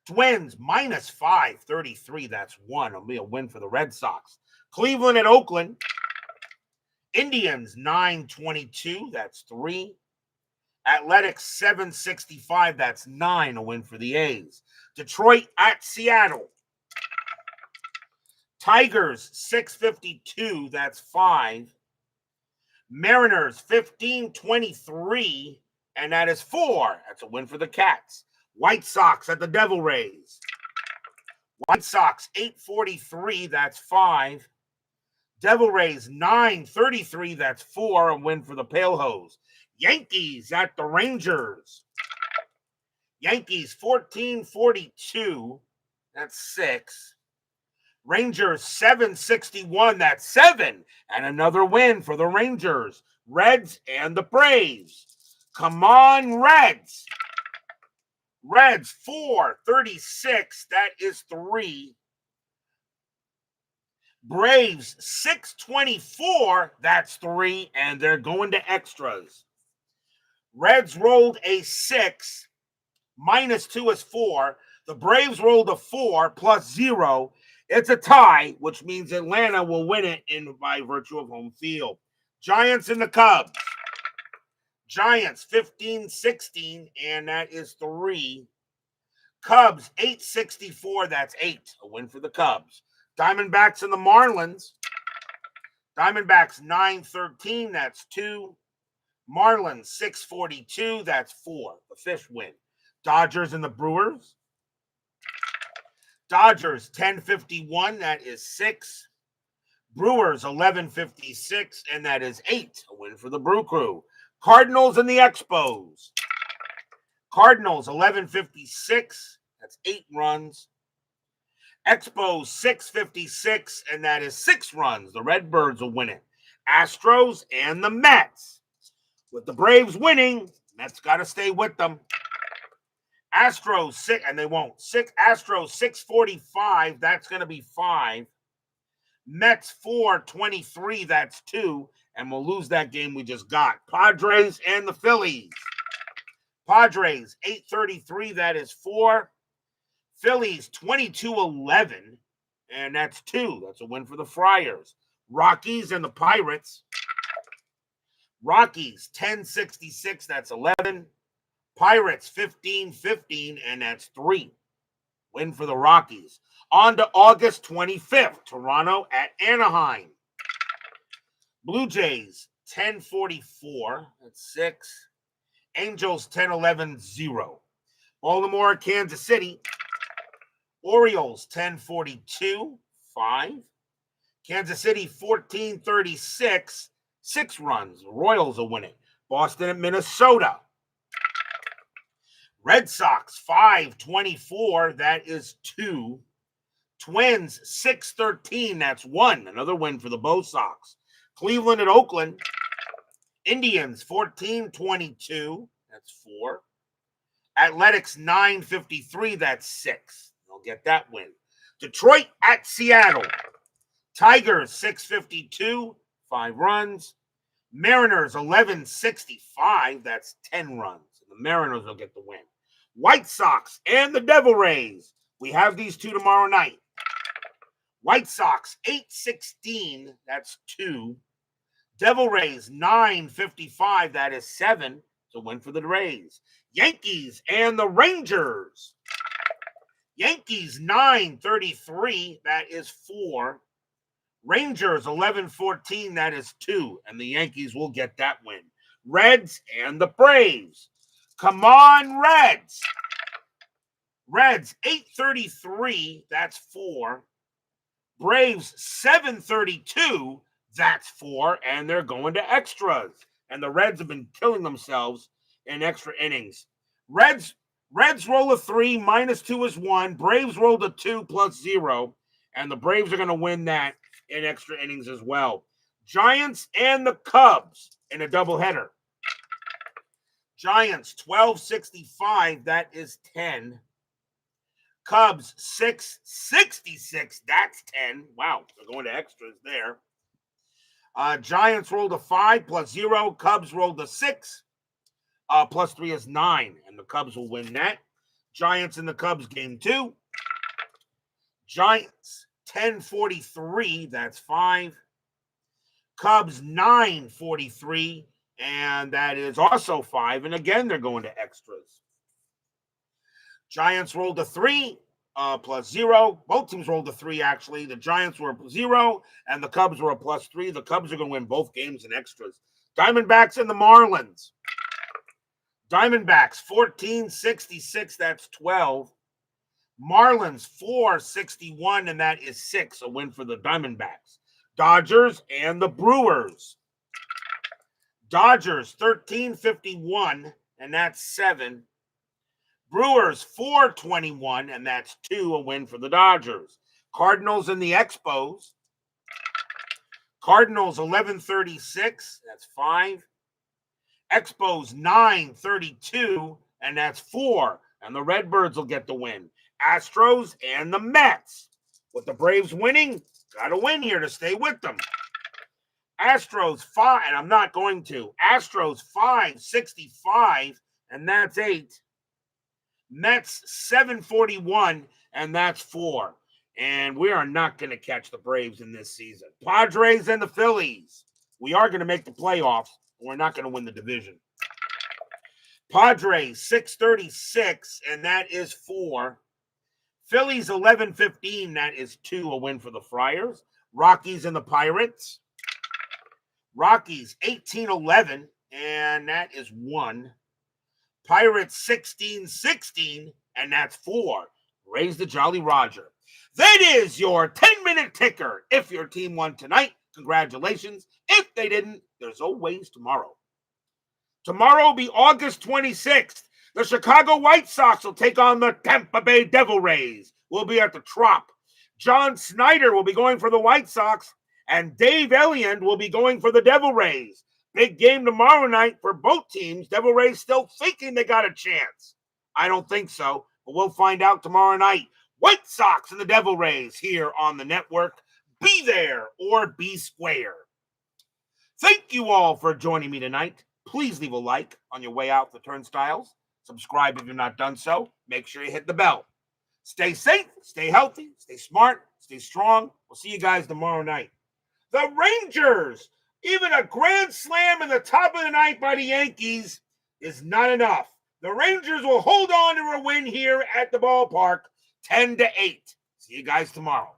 Twins minus 5.33. That's 1. It'll be a win for the Red Sox. Cleveland and Oakland. Indians 9.22. That's 3. Athletics 7.65. That's 9. A win for the A's. Detroit at Seattle. Tigers 6.52. That's 5. Mariners 15.23. And that is 4. That's a win for the Cats. White Sox at the Devil Rays. White Sox 8.43. That's 5. Devil Rays 9.33. That's 4. A win for the Pale Hose. Yankees at the Rangers. Yankees 14.42. That's 6. Rangers 7.61. That's 7. And another win for the Rangers. Reds and the Braves. Come on, Reds. Reds 4.36. That is 3. Braves 6.24. That's 3. And they're going to extras. Reds rolled a 6. Minus 2 is 4. The Braves rolled a 4 plus 0. It's a tie, which means Atlanta will win it by virtue of home field. Giants and the Cubs. Giants 15.16, and that is 3. Cubs 8.64, that's 8. A win for the Cubs. Diamondbacks and the Marlins. Diamondbacks 9.13, that's 2. Marlins 6.42, that's 4. The Fish win. Dodgers and the Brewers. Dodgers 10.51, that is 6. Brewers 11.56, and that is 8. A win for the Brew Crew. Cardinals and the Expos. Cardinals 11.56, that's 8 runs. Expos 6.56, and that is 6 runs. The Redbirds will win it. Astros and the Mets. With the Braves winning, Mets got to stay with them. Astros 6, and they won't. Astros 6.45, that's going to be 5. Mets 4.23, that's 2. And we'll lose that game we just got. Padres and the Phillies. Padres 8.33, that is 4. Phillies 22.11, and that's 2. That's a win for the Friars. Rockies and the Pirates. Rockies 10.66, that's 11. Pirates 15.15, and that's 3. Win for the Rockies. On to August 25th, Toronto at Anaheim. Blue Jays 10.44, that's 6. Angels 10.11, 0. Baltimore, Kansas City. Orioles 10.42, 5. Kansas City 14.36, 6 runs. Royals will win it. Boston at Minnesota. Red Sox 5.24, that is 2. Twins 6.13, that's 1. Another win for the Bo Sox. Cleveland at Oakland. Indians 14.22, that's 4. Athletics 9.53, that's 6. They'll get that win. Detroit at Seattle. Tigers 6.52, 5 runs. Mariners 11.65, that's 10 runs. The Mariners will get the win. White Sox and the Devil Rays. We have these two tomorrow night. White Sox 8.16, that's 2. Devil Rays 9.55, that is 7. It's a win for the Rays. Yankees and the Rangers. Yankees 9.33, that is 4. Rangers 11.14, that is 2. And the Yankees will get that win. Reds and the Braves. Come on, Reds. Reds 8.33, that's 4. Braves 7.32, that's 4. And they're going to extras. And the Reds have been killing themselves in extra innings. Reds roll a 3, minus 2 is 1. Braves rolled a 2 plus 0. And the Braves are going to win that in extra innings as well. Giants and the Cubs in a doubleheader. Giants 12.65, that is 10. Cubs 666. That's 10. Wow, they're going to extras there. Giants rolled a 5 plus 0. Cubs rolled a 6. Plus 3 is 9, and the Cubs will win that. Giants and the Cubs game 2. Giants 1043. That's 5. Cubs 943, and that is also 5. And again, they're going to extras. Giants rolled a 3 plus 0. Both teams rolled a 3, actually. The Giants were a 0, and the Cubs were a plus 3. The Cubs are going to win both games in extras. Diamondbacks and the Marlins. Diamondbacks 1466, that's 12. Marlins 461, and that is 6, a win for the Diamondbacks. Dodgers and the Brewers. Dodgers 1351, and that's 7. Brewers 421, and that's 2, a win for the Dodgers. Cardinals and the Expos. Cardinals 1136, that's 5. Expos 932, and that's 4. And the Redbirds will get the win. Astros and the Mets. With the Braves winning, got to win here to stay with them. Astros 5, and I'm not going to. Astros 565, and that's 8. Mets 741, and that's 4. And we are not going to catch the Braves in this season. Padres and the Phillies. We are going to make the playoffs. We're not going to win the division. Padres 636, and that is 4. Phillies 1115, that is 2, a win for the Friars. Rockies and the Pirates. Rockies 1811, and that is 1. Pirates 1616, and that's 4. Raise the Jolly Roger. That is your 10-minute ticker. If your team won tonight, congratulations. If they didn't, there's always tomorrow. Tomorrow will be August 26th. The Chicago White Sox will take on the Tampa Bay Devil Rays. We'll be at the Trop. John Snyder will be going for the White Sox, and Dave Elliott will be going for the Devil Rays. Big game tomorrow night for both teams. Devil Rays still thinking they got a chance. I don't think so, but we'll find out tomorrow night. White Sox and the Devil Rays here on the network. Be there or be square. Thank you all for joining me tonight. Please leave a like on your way out the turnstiles. Subscribe if you've not done so. Make sure you hit the bell. Stay safe, stay healthy, stay smart, stay strong. We'll see you guys tomorrow night. The Rangers, even a grand slam in the top of the night by the Yankees is not enough. The Rangers will hold on to a win here at the ballpark, 10-8. See you guys tomorrow.